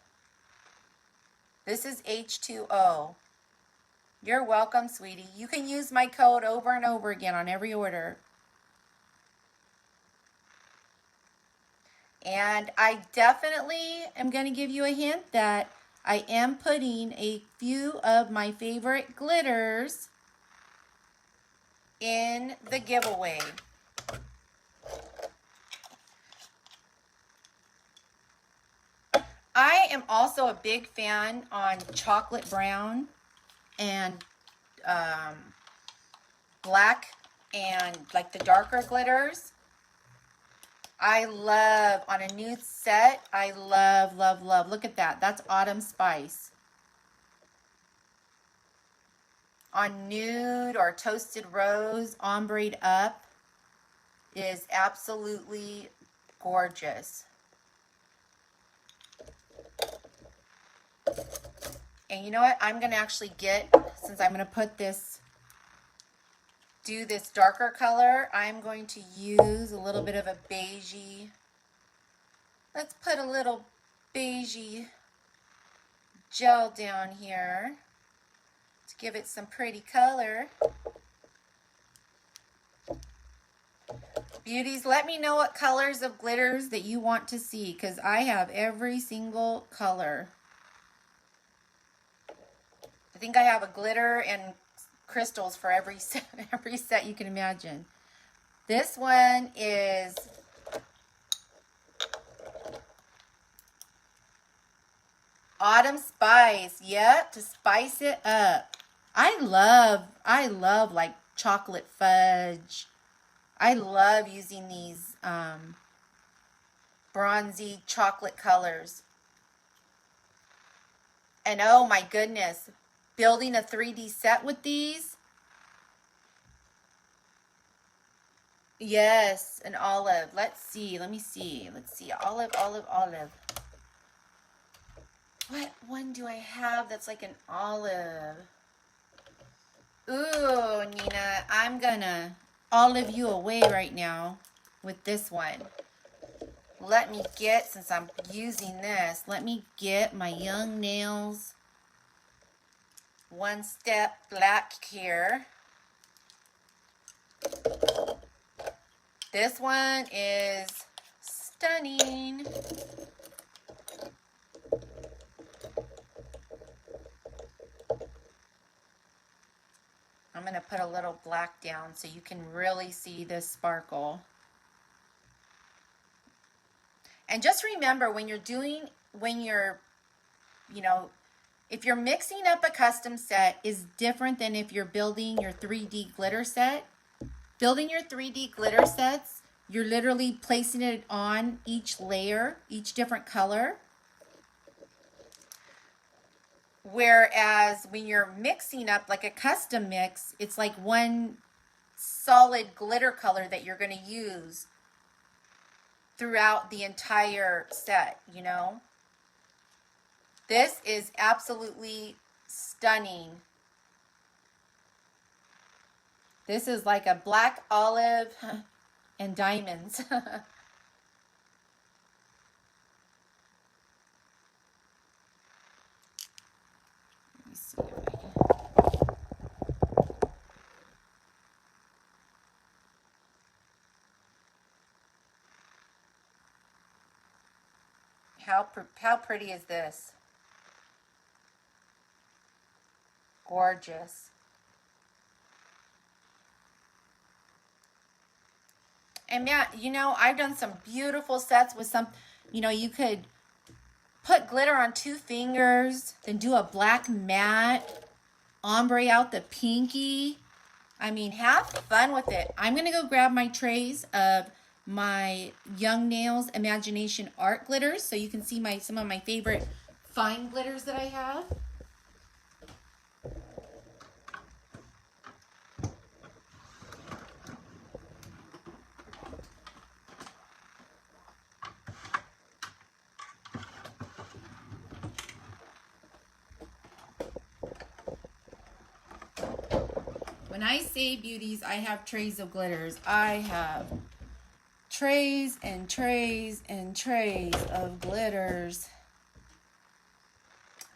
This is H2O. You're welcome, sweetie. You can use my code over and over again on every order. And I definitely am going to give you a hint that I am putting a few of my favorite glitters in the giveaway. I am also a big fan on chocolate brown and black and like the darker glitters. I love, on a nude set, I love, love, love. Look at that. That's Autumn Spice. On nude or toasted rose, ombre'd up, is absolutely gorgeous. And you know what? I'm going to actually get, since I'm going to put this, do this darker color, I'm going to use a little bit of a beigey. Let's put a little beigey gel down here to give it some pretty color. Beauties, let me know what colors of glitters that you want to see, because I have every single color. I think I have a glitter and crystals for every set you can imagine. This one is Autumn Spice. Yep, to spice it up. I love like chocolate fudge. I love using these bronzy chocolate colors. And oh my goodness, building a 3D set with these. Yes, an olive. Let's see. Let me see. Let's see. Olive, olive, olive. What one do I have that's like an olive? Ooh, Nina, I'm gonna olive you away right now with this one. Let me get, since I'm using this, let me get my Young Nails One Step Black here. This one is stunning. I'm going to put a little black down so you can really see this sparkle. And just remember when you're you know, if you're mixing up a custom set is different than if you're building your 3D glitter set. Building your 3D glitter sets, you're literally placing it on each layer, each different color. Whereas when you're mixing up like a custom mix, it's like one solid glitter color that you're going to use throughout the entire set, you know. This is absolutely stunning. This is like a black olive and diamonds. Let me see if I can. How pretty is this? Gorgeous. And yeah, you know, I've done some beautiful sets with some, you know, you could put glitter on 2 fingers, then do a black matte, ombre out the pinky. I mean, have fun with it. I'm going to go grab my trays of my Young Nails Imagination Art glitters so you can see some of my favorite fine glitters that I have. When I say beauties, I have trays of glitters. I have trays and trays and trays of glitters.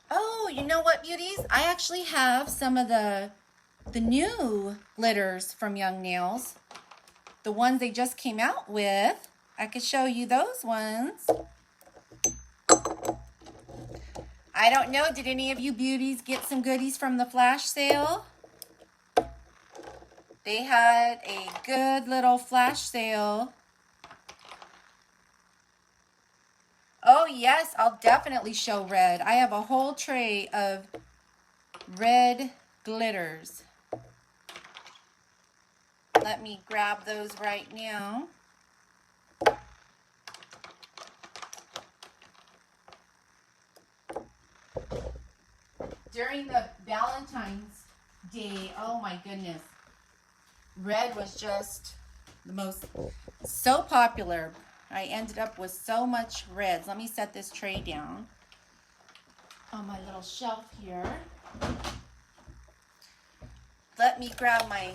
Oh, you know what, beauties? I actually have some of the new glitters from Young Nails. The ones they just came out with. I could show you those ones. I don't know, did any of you beauties get some goodies from the flash sale? They had a good little flash sale. Oh yes, I'll definitely show red. I have a whole tray of red glitters. Let me grab those right now. During the Valentine's Day, oh my goodness. Red was just the most, so popular. I ended up with so much reds. Let me set this tray down on my little shelf here. Let me grab my,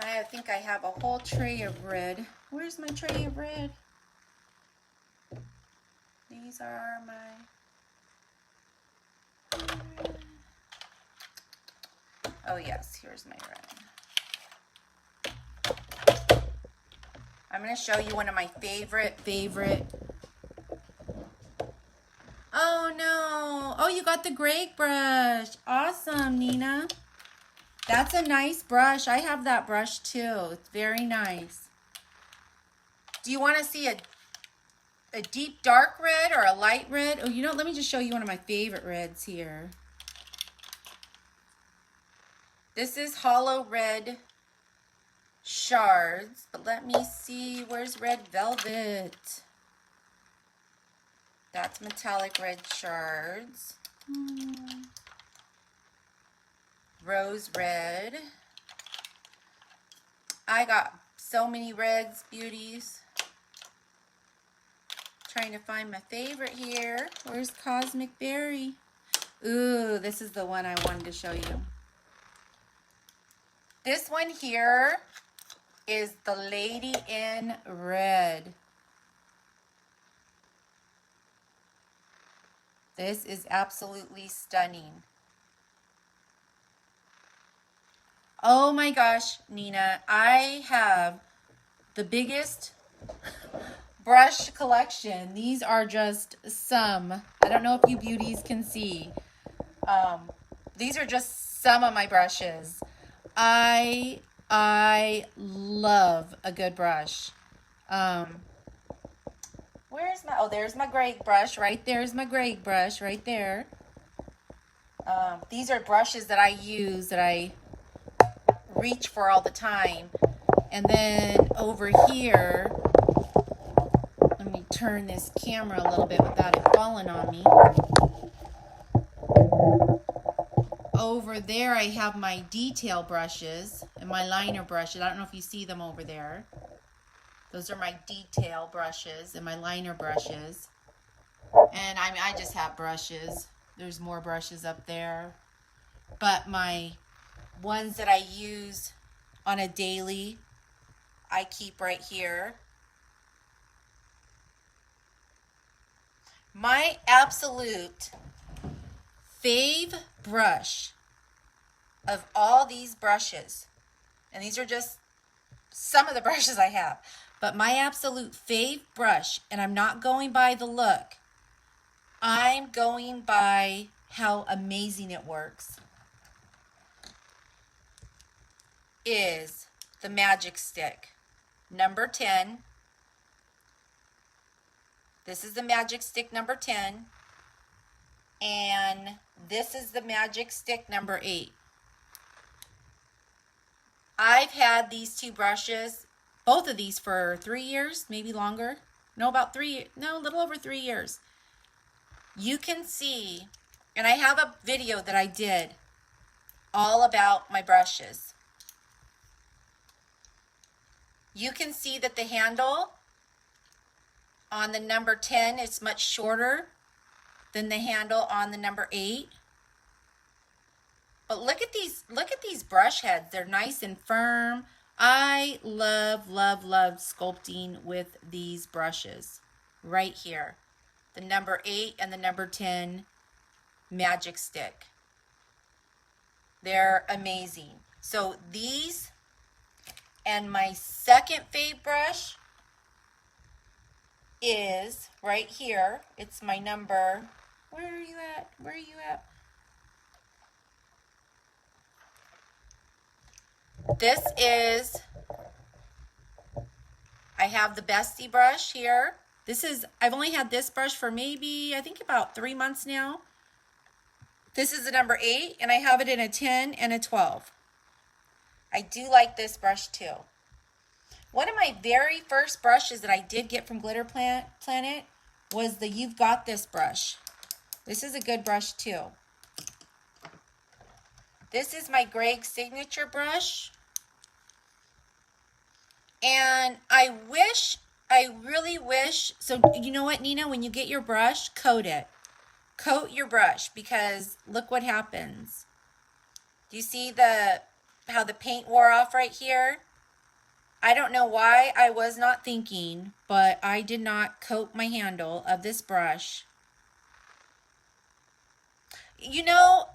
I think I have a whole tray of red. Where's my tray of red? These are my, oh yes, here's my red. I'm going to show you one of my favorite. Oh no. Oh, you got the Greg brush. Awesome, Nina. That's a nice brush. I have that brush too. It's very nice. Do you want to see a deep dark red or a light red? Oh, you know, let me just show you one of my favorite reds here. This is hollow red shards, but let me see, where's red velvet? That's metallic red shards. Rose red. I got so many reds, beauties. Trying to find my favorite here. Where's Cosmic Berry? Ooh, this is the one I wanted to show you. This one here is the Lady in Red. This is absolutely stunning. Oh my gosh, Nina, I have the biggest brush collection. These are just some. I don't know if you beauties can see. These are just some of my brushes. I love a good brush. where's my, oh, there's my Greg brush. Right there's my Greg brush right there. These are brushes that I use, that I reach for all the time. And then over here, let me turn this camera a little bit without it falling on me. Over there I have my detail brushes and my liner brushes. I don't know if you see them over there. Those are my detail brushes and my liner brushes. And I just have brushes. There's more brushes up there. But my ones that I use on a daily, I keep right here. My absolute fave brush of all these brushes, and these are just some of the brushes I have, but my absolute fave brush, and I'm not going by the look, I'm going by how amazing it works, is the Magic Stick number 10. This is the Magic Stick number 10. And this is the Magic Stick number 8. I've had these two brushes, both of these, for 3 years, maybe longer. No, about 3, no, a little over 3 years. You can see, and I have a video that I did all about my brushes. You can see that the handle on the number 10 is much shorter than the handle on the number 8. But look at these brush heads. They're nice and firm. I love, love, love sculpting with these brushes right here. The number 8 and the number 10 Magic Stick. They're amazing. So these, and my second fave brush is right here. It's my number, where are you at? Where are you at? This is, I have the Bestie brush here. This is, I've only had this brush for maybe, I think about 3 months now. This is the number 8, and I have it in a 10 and a 12. I do like this brush too. One of my very first brushes that I did get from Glitter Planet was the You've Got This brush. This is a good brush too. This is my Greg signature brush. And I really wish, so you know what, Nina, when you get your brush, coat it. Coat your brush, because look what happens. Do you see how the paint wore off right here? I don't know why I was not thinking, but I did not coat my handle of this brush. You know,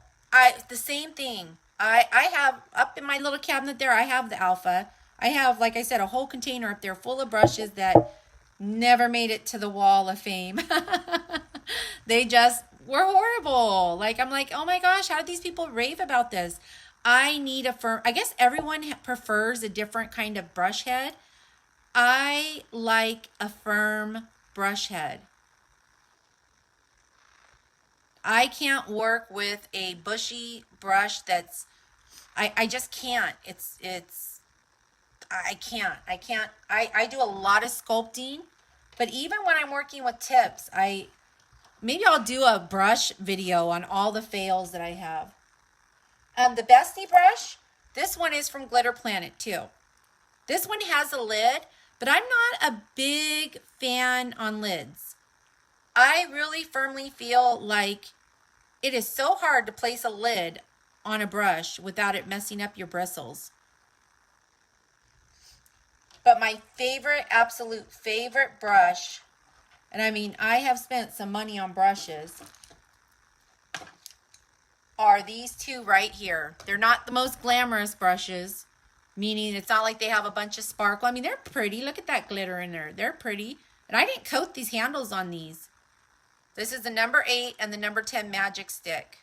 the same thing. I have up in my little cabinet there, I have the Alpha. I have, like I said, a whole container up there full of brushes that never made it to the wall of fame. They just were horrible. Like, I'm like, oh my gosh, how did these people rave about this? I need a firm, I guess everyone prefers a different kind of brush head. I like a firm brush head. I can't work with a bushy brush that's, I just can't. I can't. I do a lot of sculpting, but even when I'm working with tips, maybe I'll do a brush video on all the fails that I have. The Bestie brush, this one is from Glitter Planet too. This one has a lid, but I'm not a big fan on lids. I really firmly feel like it is so hard to place a lid on a brush without it messing up your bristles. But my favorite, absolute favorite brush, and I mean, I have spent some money on brushes, are these two right here. They're not the most glamorous brushes, meaning it's not like they have a bunch of sparkle. I mean, they're pretty. Look at that glitter in there. They're pretty. And I didn't coat these handles on these. This is the number 8 and the number 10 Magic Stick.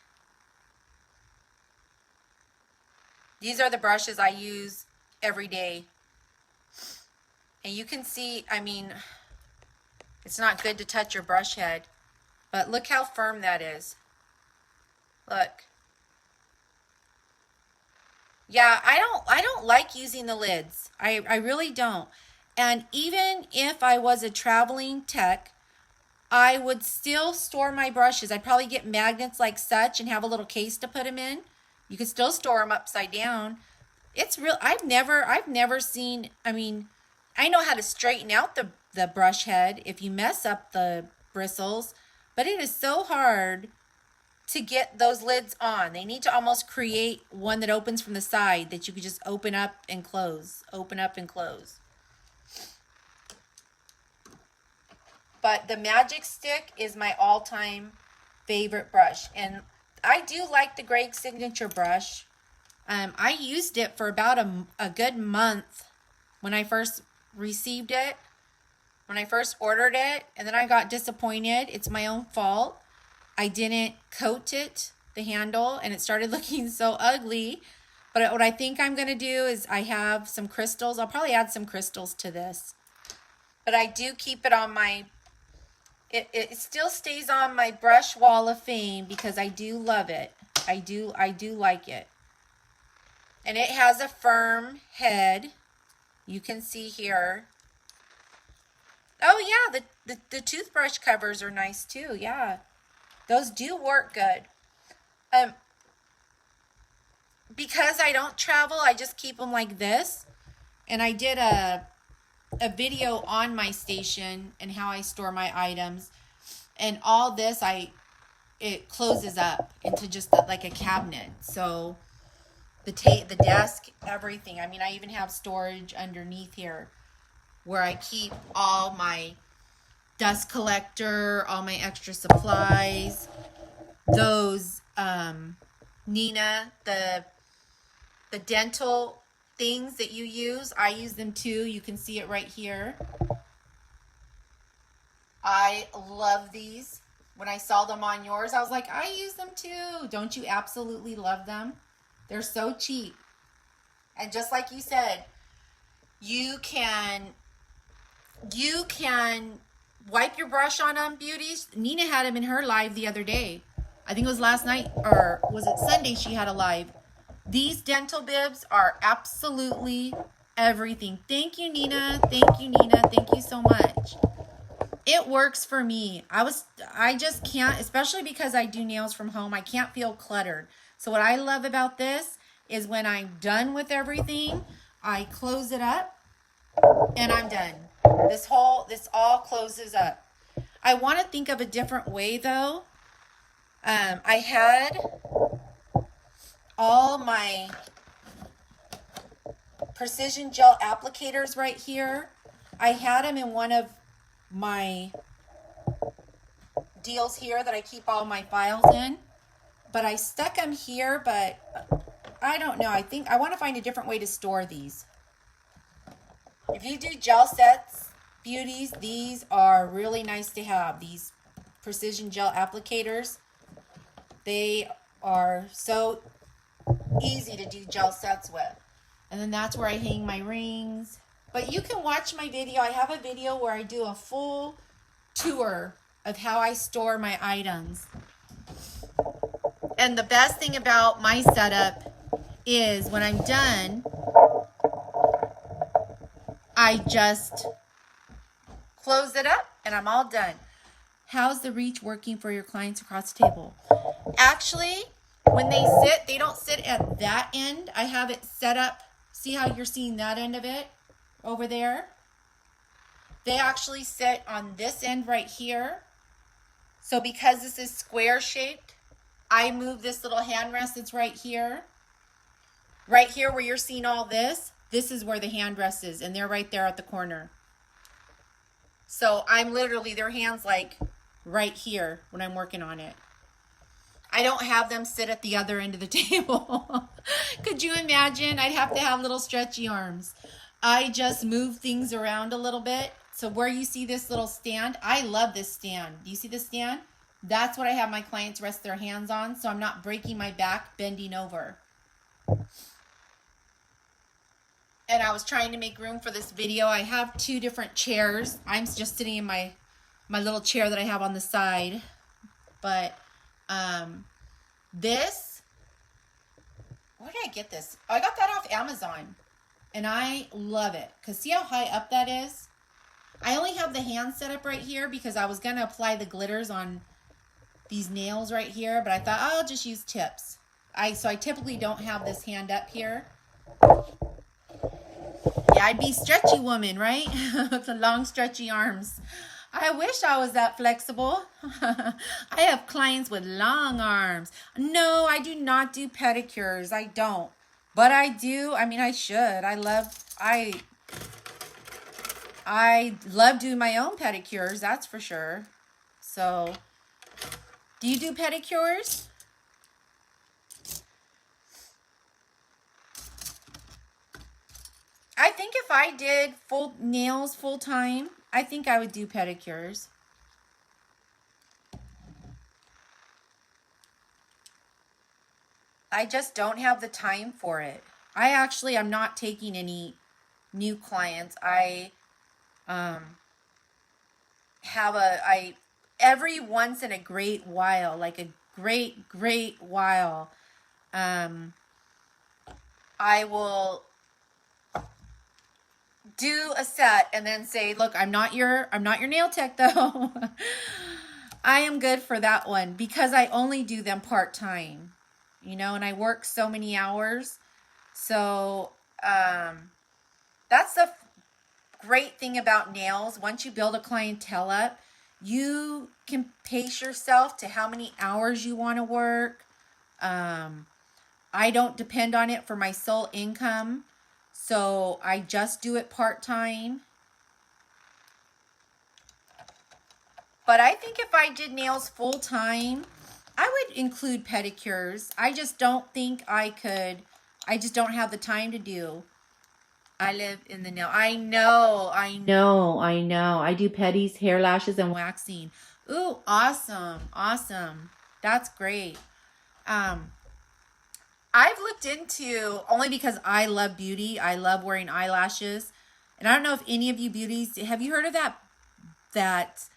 These are the brushes I use every day. And you can see, I mean, It's not good to touch your brush head. But look how firm that is. Look. Yeah, I don't like using the lids. I really don't. And even if I was a traveling tech, I would still store my brushes. I'd probably get magnets like such and have a little case to put them in. You could still store them upside down. It's real. I've never seen, I mean, I know how to straighten out the brush head if you mess up the bristles, but it is so hard to get those lids on. They need to almost create one that opens from the side that you could just open up and close, open up and close. But the Magic Stick is my all-time favorite brush. And I do like the Greg Signature brush. I used it for about a good month when I first received it, when I first ordered it, and then I got disappointed. It's my own fault. I didn't coat it, the handle, and it started looking so ugly. But what I think I'm going to do is I have some crystals. I'll probably add some crystals to this. But I do keep it on my, it still stays on my brush wall of fame because I do love it. I do like it. And it has a firm head. You can see here. Oh yeah, the toothbrush covers are nice too, yeah. Those do work good. Because I don't travel, I just keep them like this. And I did a video on my station and how I store my items. And all this, it closes up into just like a cabinet. So the desk, everything. I mean, I even have storage underneath here where I keep all my dust collector, all my extra supplies. Those Nina, the dental things that you use, I use them too. You can see it right here. I love these. When I saw them on yours, I was like, I use them too. Don't you absolutely love them? They're so cheap. And just like you said, you can wipe your brush on them, beauties. Nina had them in her live the other day. I think it was last night, or was it Sunday she had a live. These dental bibs are absolutely everything. Thank you, Nina. Thank you, Nina. Thank you so much. It works for me. I just can't, especially because I do nails from home, I can't feel cluttered. So what I love about this is when I'm done with everything, I close it up and I'm done. This all closes up. I want to think of a different way though. I had all my precision gel applicators right here. I had them in one of my deals here that I keep all my files in, but I stuck them here, but I don't know. I think I want to find a different way to store these. If you do gel sets, beauties, these are really nice to have. These precision gel applicators, they are so easy to do gel sets with. And then that's where I hang my rings. But you can watch my video. I have a video where I do a full tour of how I store my items. And the best thing about my setup is when I'm done, I just close it up and I'm all done. How's the reach working for your clients across the table? Actually, when they sit, they don't sit at that end. I have it set up. See how you're seeing that end of it over there? They actually sit on this end right here. So because this is square shaped, I move this little hand rest that's right here. Right here where you're seeing all this, this is where the hand rest is, and they're right there at the corner. So I'm literally, their hands like right here when I'm working on it. I don't have them sit at the other end of the table. Could you imagine? I'd have to have little stretchy arms. I just move things around a little bit. So where you see this little stand, I love this stand. Do you see the stand? That's what I have my clients rest their hands on, so I'm not breaking my back bending over. And I was trying to make room for this video. I have two different chairs. I'm just sitting in my my little chair that I have on the side. But this, where did I get this? Oh, I got that off Amazon. And I love it. Because see how high up that is? I only have the hand set up right here because I was going to apply the glitters on these nails right here. But I thought, oh, I'll just use tips. So I typically don't have this hand up here. Yeah, I'd be stretchy woman, right? With the long stretchy arms. I wish I was that flexible. I have clients with long arms. No, I do not do pedicures. I don't. But I do. I mean, I should. I love doing my own pedicures, that's for sure. So, do you do pedicures? I think if I did nails full time, I think I would do pedicures. I just don't have the time for it. I'm not taking any new clients. I every once in a great while, like a great while, I will do a set and then say, look, I'm not your nail tech though. I am good for that one because I only do them part-time, and I work so many hours. So, that's the great thing about nails. Once you build a clientele up, you can pace yourself to how many hours you want to work. I don't depend on it for my sole income. So I just do it part-time. But I think if I did nails full-time, I would include pedicures. I just don't think I could. I just don't have the time to do. I live in the nail. I know. I do pedis, hair lashes, and waxing. Ooh, awesome. That's great. I've looked into, only because I love beauty. I love wearing eyelashes. And I don't know if any of you beauties, have you heard of that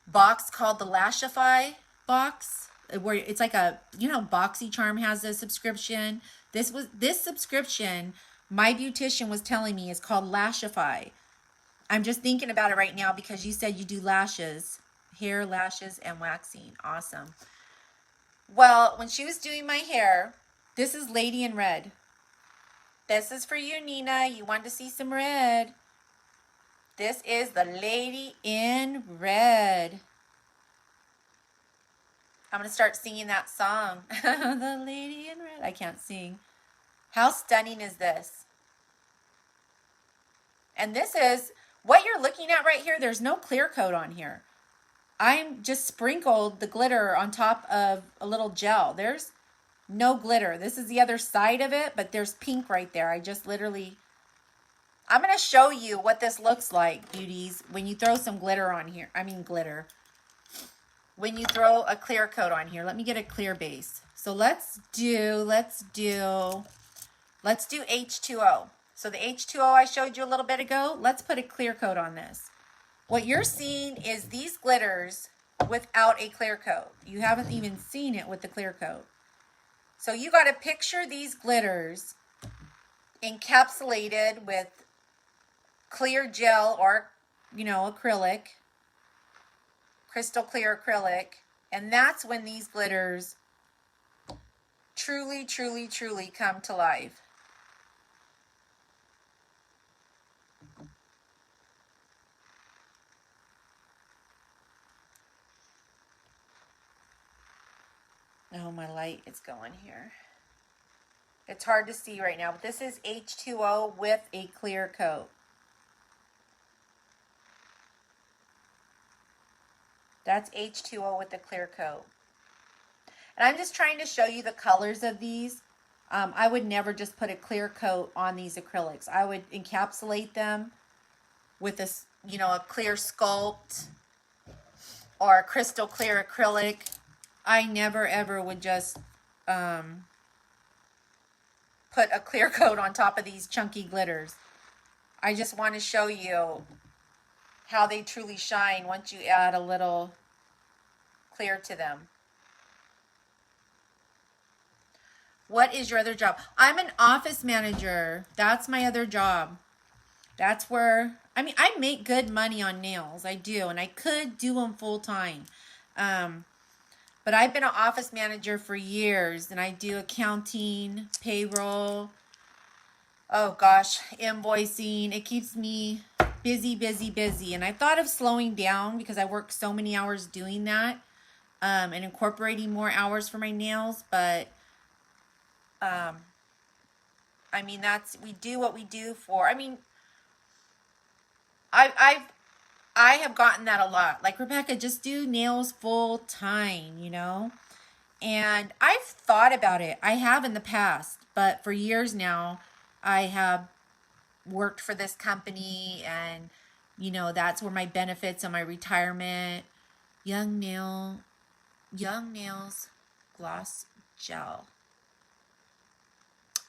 box called the Lashify box? Where it's like BoxyCharm has a subscription. This subscription, my beautician was telling me, is called Lashify. I'm just thinking about it right now because you said you do lashes, hair, lashes, and waxing. Awesome. Well, when she was doing my hair, this is Lady in Red. This is for you, Nina. You want to see some red. This is the Lady in Red. I'm going to start singing that song. The Lady in Red. I can't sing. How stunning is this? And this is what you're looking at right here. There's no clear coat on here. I'm just sprinkled the glitter on top of a little gel. There's no glitter. This is the other side of it, but there's pink right there. I'm going to show you what this looks like, beauties, when you throw some glitter on here. I mean glitter. When you throw a clear coat on here. Let me get a clear base. So let's do H2O. So the H2O I showed you a little bit ago, let's put a clear coat on this. What you're seeing is these glitters without a clear coat. You haven't even seen it with the clear coat. So you got to picture these glitters encapsulated with clear gel or, acrylic, crystal clear acrylic. And that's when these glitters truly come to life. Oh, my light is going here. It's hard to see right now, but this is H2O with a clear coat. That's H2O with the clear coat. And I'm just trying to show you the colors of these. I would never just put a clear coat on these acrylics. I would encapsulate them with a clear sculpt or a crystal clear acrylic. I never ever would just put a clear coat on top of these chunky glitters. I just want to show you how they truly shine once you add a little clear to them. What is your other job? I'm an office manager. That's my other job. That's where, I mean, I make good money on nails. I do. And I could do them full time. But I've been an office manager for years. And I do accounting, payroll. Oh gosh, invoicing. It keeps me busy, busy, busy. And I thought of slowing down because I work so many hours doing that. And incorporating more hours for my nails. But I mean, we do what we do for, I mean, I have gotten that a lot. Like, Rebecca, just do nails full time, you know? And I've thought about it. I have in the past, but for years now, I have worked for this company, and, you know, that's where my benefits on my retirement. Young Nails Gloss Gel.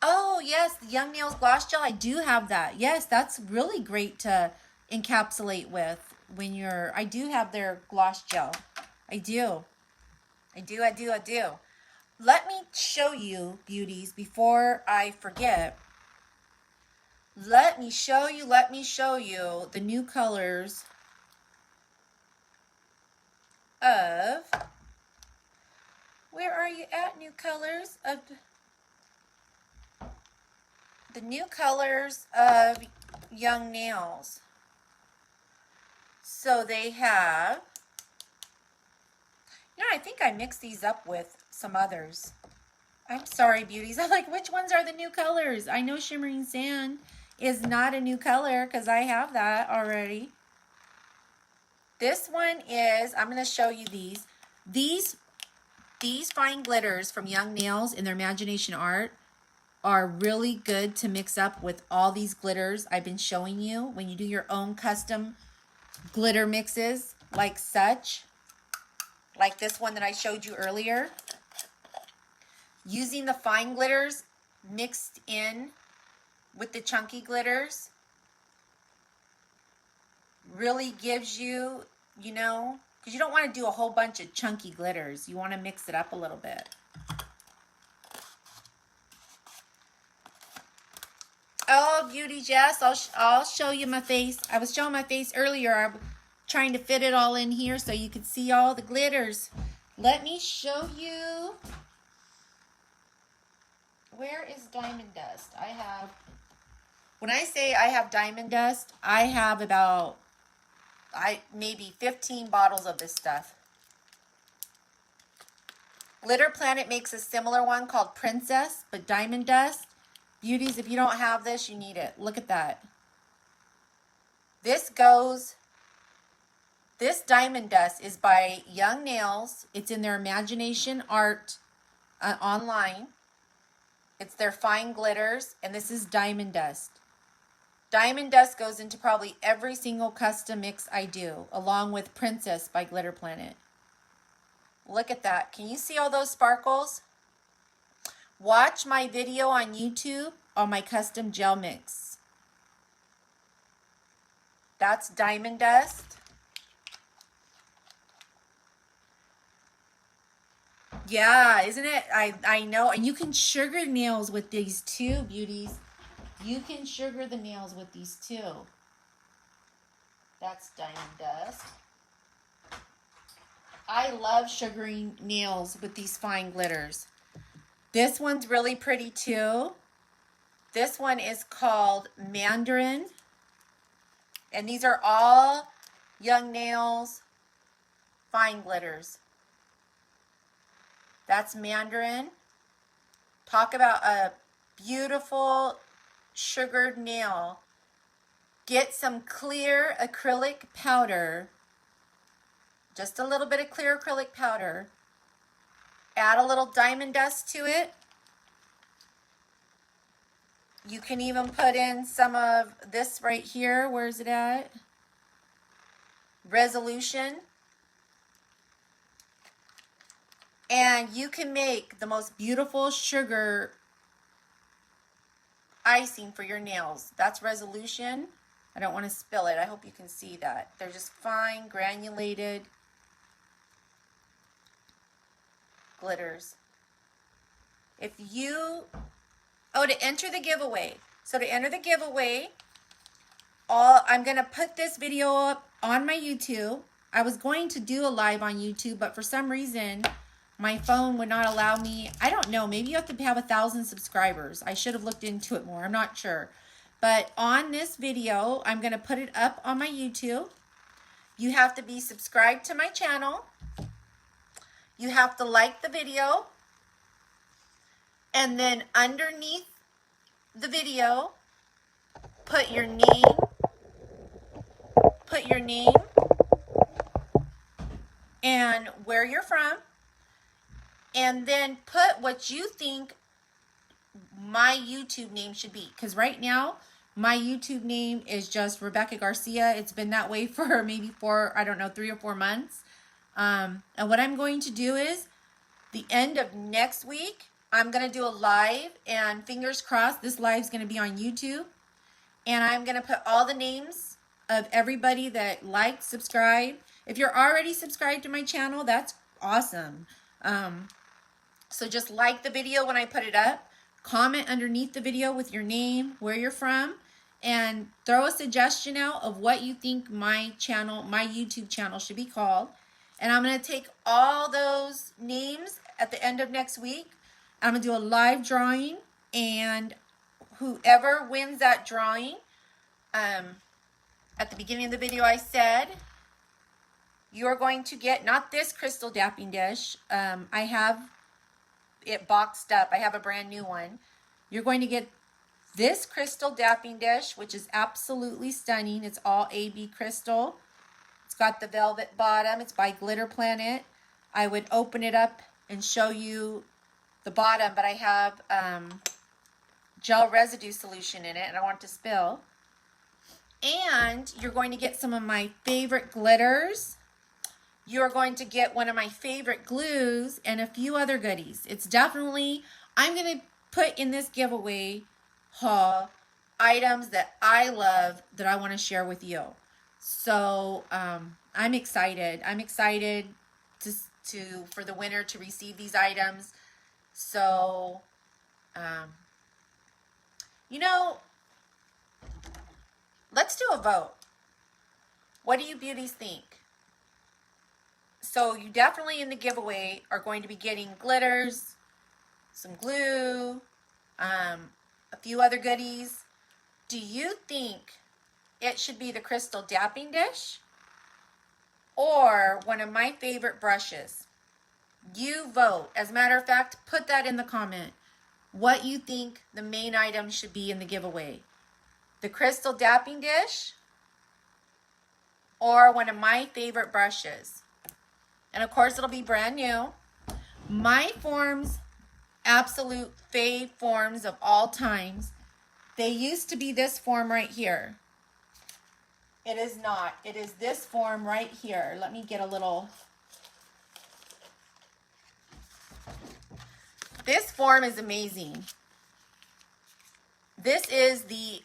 Oh, yes, the Young Nails Gloss Gel. I do have that. Yes, that's really great to encapsulate with when you're, I do have their gloss gel. I do. Let me show you, beauties, before I forget. Let me show you the new colors of, where are you at, new colors of, the new colors of Young Nails. So they have, you know, I think I mixed these up with some others. I'm sorry, beauties. I'm like, which ones are the new colors? I know Shimmering Sand is not a new color because I have that already. This one is, I'm going to show you these. These fine glitters from Young Nails in their Imagination Art are really good to mix up with all these glitters I've been showing you when you do your own custom glitter mixes like such. Like this one that I showed you earlier. Using the fine glitters mixed in with the chunky glitters really gives you, you know, because you don't want to do a whole bunch of chunky glitters. You want to mix it up a little bit. Oh, beauty, Jess, I'll show you my face. I was showing my face earlier. I was trying to fit it all in here so you could see all the glitters. Let me show you. Where is Diamond Dust? I have, when I say I have Diamond Dust, I have about, maybe 15 bottles of this stuff. Glitter Planet makes a similar one called Princess, but Diamond Dust, beauties, if you don't have this, you need it. Look at that. This Diamond Dust is by Young Nails. It's in their Imagination Art online. It's their fine glitters, and this is Diamond Dust. Diamond Dust goes into probably every single custom mix I do, along with Princess by Glitter Planet. Look at that. Can you see all those sparkles? Watch my video on YouTube on my custom gel mix. That's Diamond Dust. Yeah, isn't it? I know. And you can sugar nails with these too, beauties. You can sugar the nails with these too. That's Diamond Dust. I love sugaring nails with these fine glitters. This one's really pretty too. This one is called Mandarin. And these are all Young Nails fine glitters. That's Mandarin. Talk about a beautiful sugared nail. Get some clear acrylic powder. Just a little bit of clear acrylic powder. Add a little Diamond Dust to it. You can even put in some of this right here. Where's it at? Resolution. And you can make the most beautiful sugar icing for your nails. That's Resolution. I don't want to spill it. I hope you can see that. They're just fine, granulated glitters. If you, to enter the giveaway. So to enter the giveaway, I'm going to put this video up on my YouTube. I was going to do a live on YouTube, but for some reason, my phone would not allow me. I don't know. Maybe you have to have 1,000 subscribers. I should have looked into it more. I'm not sure. But on this video, I'm going to put it up on my YouTube. You have to be subscribed to my channel. You have to like the video. And then underneath the video, put your name. Put your name and where you're from. And then put what you think my YouTube name should be. Because right now, my YouTube name is just Rebecca Garcia. It's been that way for maybe 3 or 4 months. And what I'm going to do is, the end of next week, I'm going to do a live. And fingers crossed, this live is going to be on YouTube. And I'm going to put all the names of everybody that liked, subscribed. If you're already subscribed to my channel, that's awesome. So just like the video when I put it up. Comment underneath the video with your name, where you're from, and throw a suggestion out of what you think my channel, my YouTube channel should be called. And I'm going to take all those names at the end of next week. I'm going to do a live drawing, and whoever wins that drawing, at the beginning of the video I said, you're going to get, not this crystal dapping dish, I have it boxed up. I have a brand new one. You're going to get this crystal dapping dish, which is absolutely stunning. It's all AB crystal. It's got the velvet bottom. It's by Glitter Planet. I would open it up and show you the bottom, but I have gel residue solution in it, and I don't want it to spill. And you're going to get some of my favorite glitters. You're going to get one of my favorite glues and a few other goodies. It's definitely, I'm going to put in this giveaway haul items that I love that I want to share with you. So I'm excited. I'm excited for the winner to receive these items. So, you know, let's do a vote. What do you beauties think? So you definitely in the giveaway are going to be getting glitters, some glue, a few other goodies. Do you think it should be the crystal dapping dish or one of my favorite brushes? You vote. As a matter of fact, put that in the comment. What you think the main item should be in the giveaway. The crystal dapping dish or one of my favorite brushes. And of course, it'll be brand new. My forms, absolute fave forms of all times. They used to be this form right here. It is not. It is this form right here. Let me get a little. This form is amazing. This is the,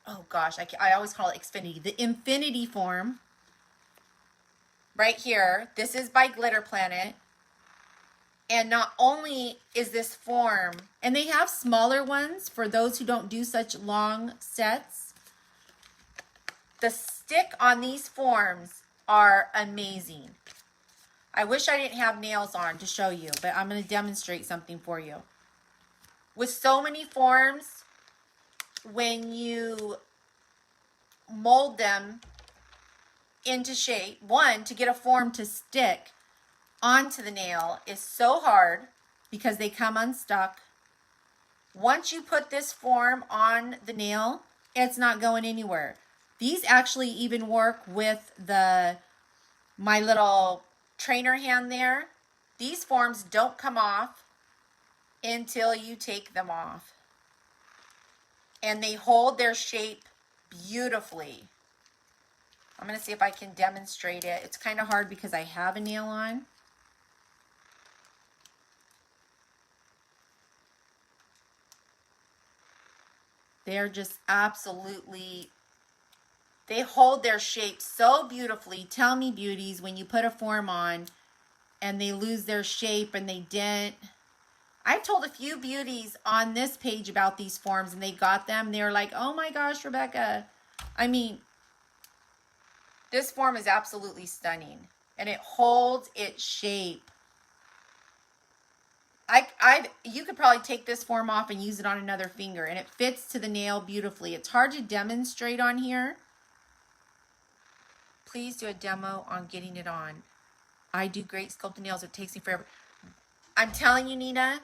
oh gosh, I always call it Xfinity. The Infinity form. Right here, this is by Glitter Planet. And not only is this form, and they have smaller ones for those who don't do such long sets. The stick on these forms are amazing. I wish I didn't have nails on to show you, but I'm going to demonstrate something for you. With so many forms, when you mold them into shape, one, to get a form to stick onto the nail is so hard because they come unstuck. Once you put this form on the nail, it's not going anywhere. These actually even work with my little trainer hand there. These forms don't come off until you take them off. And they hold their shape beautifully. I'm going to see if I can demonstrate it. It's kind of hard because I have a nail on. They're just absolutely They hold their shape so beautifully. Tell me, beauties, when you put a form on and they lose their shape and they dent. I've told a few beauties on this page about these forms and they got them. They're like, oh my gosh, Rebecca. I mean, this form is absolutely stunning and it holds its shape. You could probably take this form off and use it on another finger and it fits to the nail beautifully. It's hard to demonstrate on here. Please do a demo on getting it on. I do great sculpted nails. It takes me forever. I'm telling you, Nina,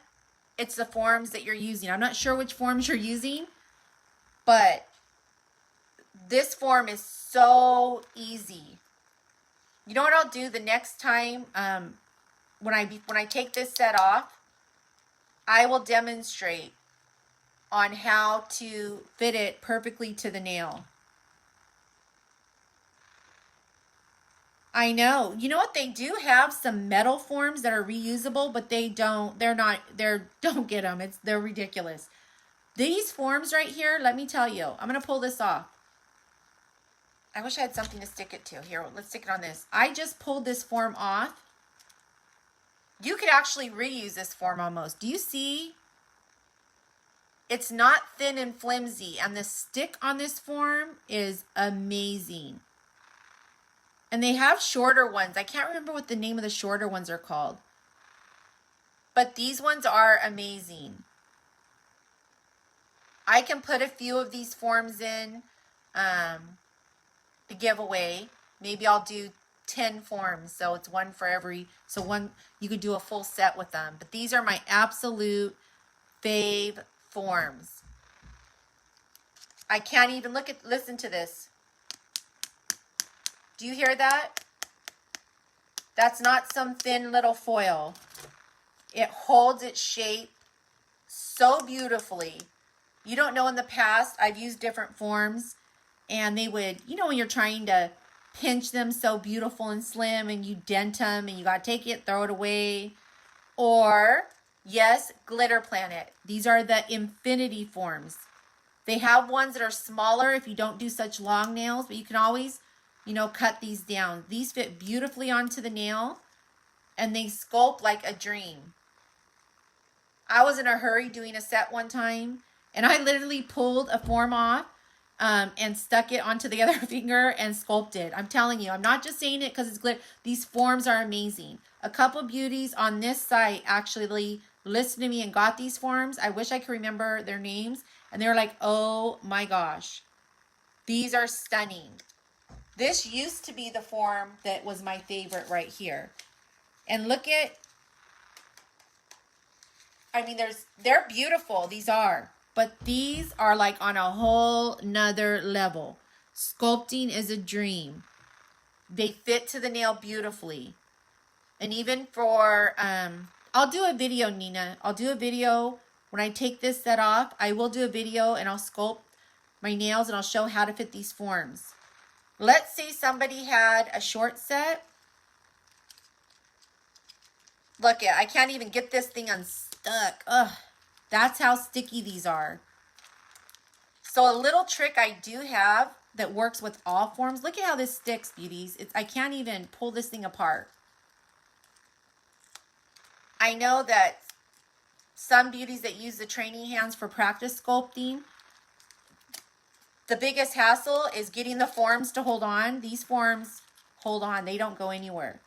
it's the forms that you're using. I'm not sure which forms you're using, but this form is so easy. You know what I'll do the next time when I take this set off, I will demonstrate on how to fit it perfectly to the nail. I know. You know what? They do have some metal forms that are reusable, but don't get them. They're ridiculous. These forms right here, let me tell you, I'm going to pull this off. I wish I had something to stick it to. Here, let's stick it on this. I just pulled this form off. You could actually reuse this form almost. Do you see? It's not thin and flimsy, and the stick on this form is amazing. And they have shorter ones. I can't remember what the name of the shorter ones are called. But these ones are amazing. I can put a few of these forms in the giveaway. Maybe I'll do 10 forms. So it's one for every. So you could do a full set with them. But these are my absolute fave forms. I can't even listen to this. Do you hear that? That's not some thin little foil. It holds its shape so beautifully. You don't know, in the past, I've used different forms and they would, you know, when you're trying to pinch them so beautiful and slim and you dent them and you got to take it, throw it away. Or, yes, Glitter Planet. These are the infinity forms. They have ones that are smaller if you don't do such long nails, but you can always, you know, cut these down. These fit beautifully onto the nail and they sculpt like a dream. I was in a hurry doing a set one time and I literally pulled a form off and stuck it onto the other finger and sculpted. I'm telling you, I'm not just saying it because it's glitter. These forms are amazing. A couple beauties on this site actually listened to me and got these forms. I wish I could remember their names. And they were like, oh my gosh, these are stunning. This used to be the form that was my favorite right here. And look at, I mean, they're beautiful. These are. But these are like on a whole nother level. Sculpting is a dream. They fit to the nail beautifully. And even for, I'll do a video, Nina. I'll do a video when I take this set off. I will do a video and I'll sculpt my nails and I'll show how to fit these forms. Let's say somebody had a short set. Look, I can't even get this thing unstuck. Ugh. That's how sticky these are. So a little trick I do have that works with all forms. Look at how this sticks, beauties. I can't even pull this thing apart. I know that some beauties that use the training hands for practice sculpting, the biggest hassle is getting the forms to hold on. These forms hold on. They don't go anywhere.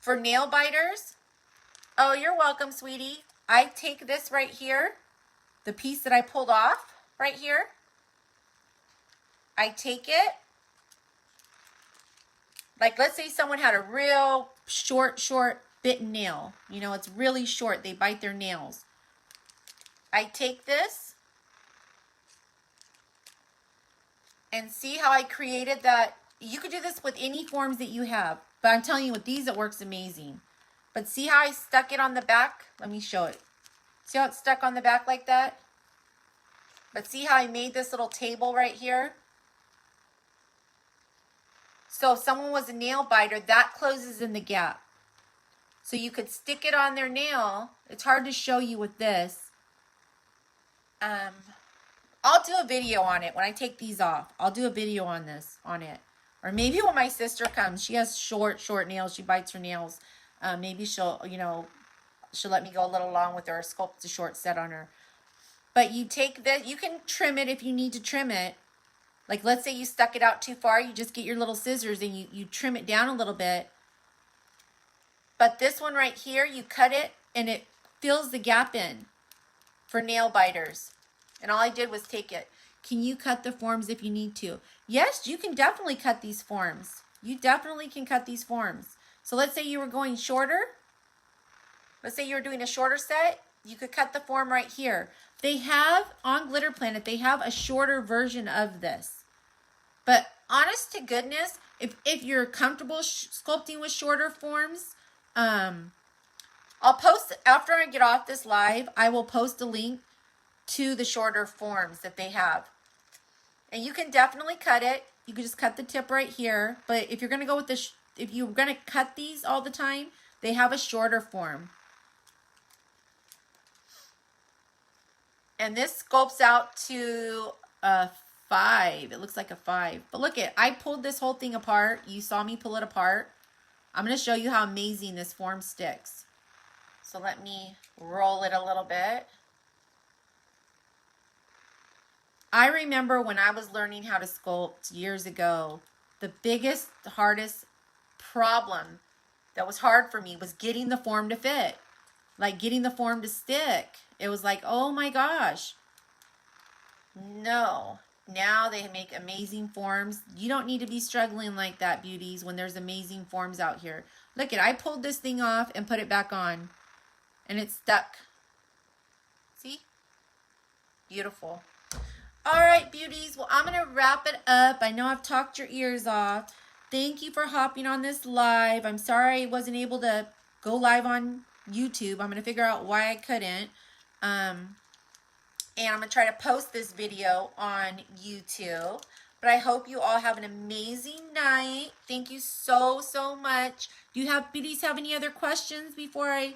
For nail biters, oh, you're welcome, sweetie. I take this right here, the piece that I pulled off right here. I take it. Like, let's say someone had a real short bitten nail. You know, it's really short. They bite their nails. I take this. And see how I created that? You could do this with any forms that you have. But I'm telling you, with these, it works amazing. But see how I stuck it on the back? Let me show it. See how it's stuck on the back like that? But see how I made this little table right here? So if someone was a nail biter, that closes in the gap. So you could stick it on their nail. It's hard to show you with this. I'll do a video on it when I take these off. I'll do a video on it. Or maybe when my sister comes. She has short nails. She bites her nails. Maybe she'll let me go a little long with her, sculpt a short set on her. But you take this, you can trim it if you need to trim it. Like, let's say you stuck it out too far, you just get your little scissors and you trim it down a little bit. But this one right here, you cut it and it fills the gap in for nail biters. And all I did was take it. Can you cut the forms if you need to? Yes, you can definitely cut these forms. You definitely can cut these forms. So let's say you were going shorter. Let's say you were doing a shorter set. You could cut the form right here. They have, on Glitter Planet, they have a shorter version of this. But honest to goodness, if you're comfortable sculpting with shorter forms, I'll post, after I get off this live, I will post a link to the shorter forms that they have. And you can definitely cut it. You can just cut the tip right here. But if you're going to go with this, if you're going to cut these all the time, they have a shorter form. And this sculpts out to a 5. It looks like a 5. But look it, I pulled this whole thing apart. You saw me pull it apart. I'm going to show you how amazing this form sticks. So let me roll it a little bit. I remember when I was learning how to sculpt years ago, the biggest, hardest problem that was hard for me was getting the form to fit. Like getting the form to stick. It was like, oh my gosh. No. Now they make amazing forms. You don't need to be struggling like that, beauties, when there's amazing forms out here. Look it, I pulled this thing off and put it back on. And it's stuck. See? Beautiful. All right, beauties. Well, I'm going to wrap it up. I know I've talked your ears off. Thank you for hopping on this live. I'm sorry I wasn't able to go live on YouTube. I'm going to figure out why I couldn't. And I'm going to try to post this video on YouTube. But I hope you all have an amazing night. Thank you so, so much. Do you have, beauties, have any other questions before I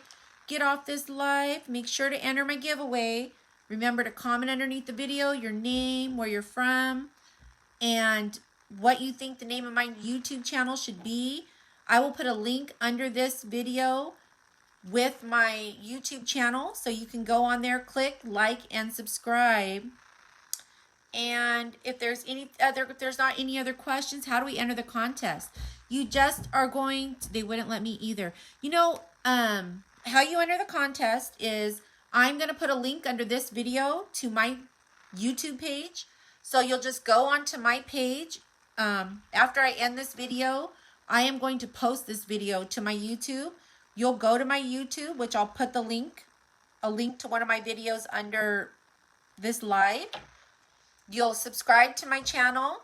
get off this live? Make sure to enter my giveaway. Remember to comment underneath the video, your name, where you're from, and what you think the name of my YouTube channel should be. I will put a link under this video with my YouTube channel, so you can go on there, click like and subscribe. And if there's not any other questions, how do we enter the contest? You just are going to, they wouldn't let me either. You know, how you enter the contest is, I'm going to put a link under this video to my YouTube page. So you'll just go onto my page. After I end this video, I am going to post this video to my YouTube. You'll go to my YouTube, which I'll put the link, a link to one of my videos under this live. You'll subscribe to my channel,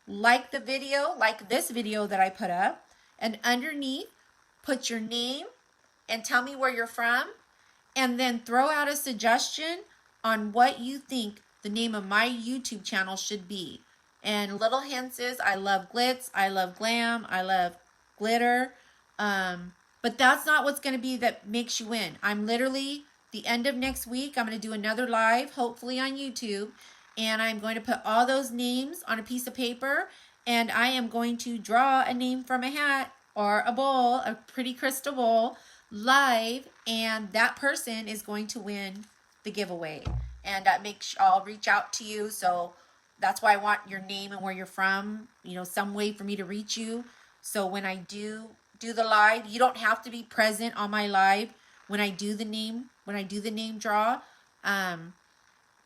like the video, like this video that I put up, and underneath, put your name and tell me where you're from, and then throw out a suggestion on what you think the name of my YouTube channel should be. And little hints is, I love glitz, I love glam, I love glitter, but that's not what's going to be that makes you win. I'm literally, the end of next week, I'm going to do another live, hopefully on YouTube, and I'm going to put all those names on a piece of paper, and I am going to draw a name from a hat or a bowl, a pretty crystal bowl, live, and that person is going to win the giveaway. And I'll reach out to you, so that's why I want your name and where you're from, you know, some way for me to reach you. So when I do the live, you don't have to be present on my live when I do the name draw,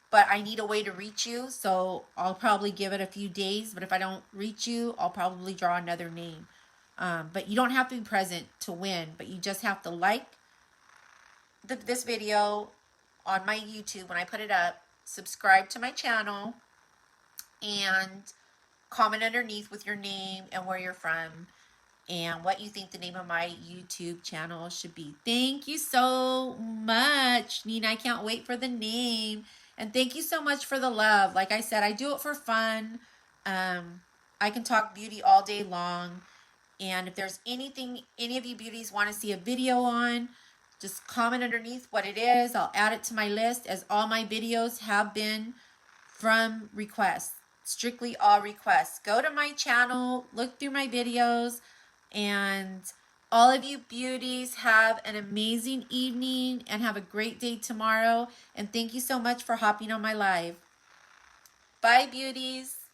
but I need a way to reach you, so I'll probably give it a few days. But if I don't reach you, I'll probably draw another name. But you don't have to be present to win, but you just have to like this video on my YouTube when I put it up, subscribe to my channel, and comment underneath with your name and where you're from and what you think the name of my YouTube channel should be. Thank you so much, Nina. I can't wait for the name. And thank you so much for the love. Like I said, I do it for fun. I can talk beauty all day long. And if there's anything any of you beauties want to see a video on, just comment underneath what it is. I'll add it to my list, as all my videos have been from requests, strictly all requests. Go to my channel, look through my videos, and all of you beauties have an amazing evening and have a great day tomorrow. And thank you so much for hopping on my live. Bye, beauties.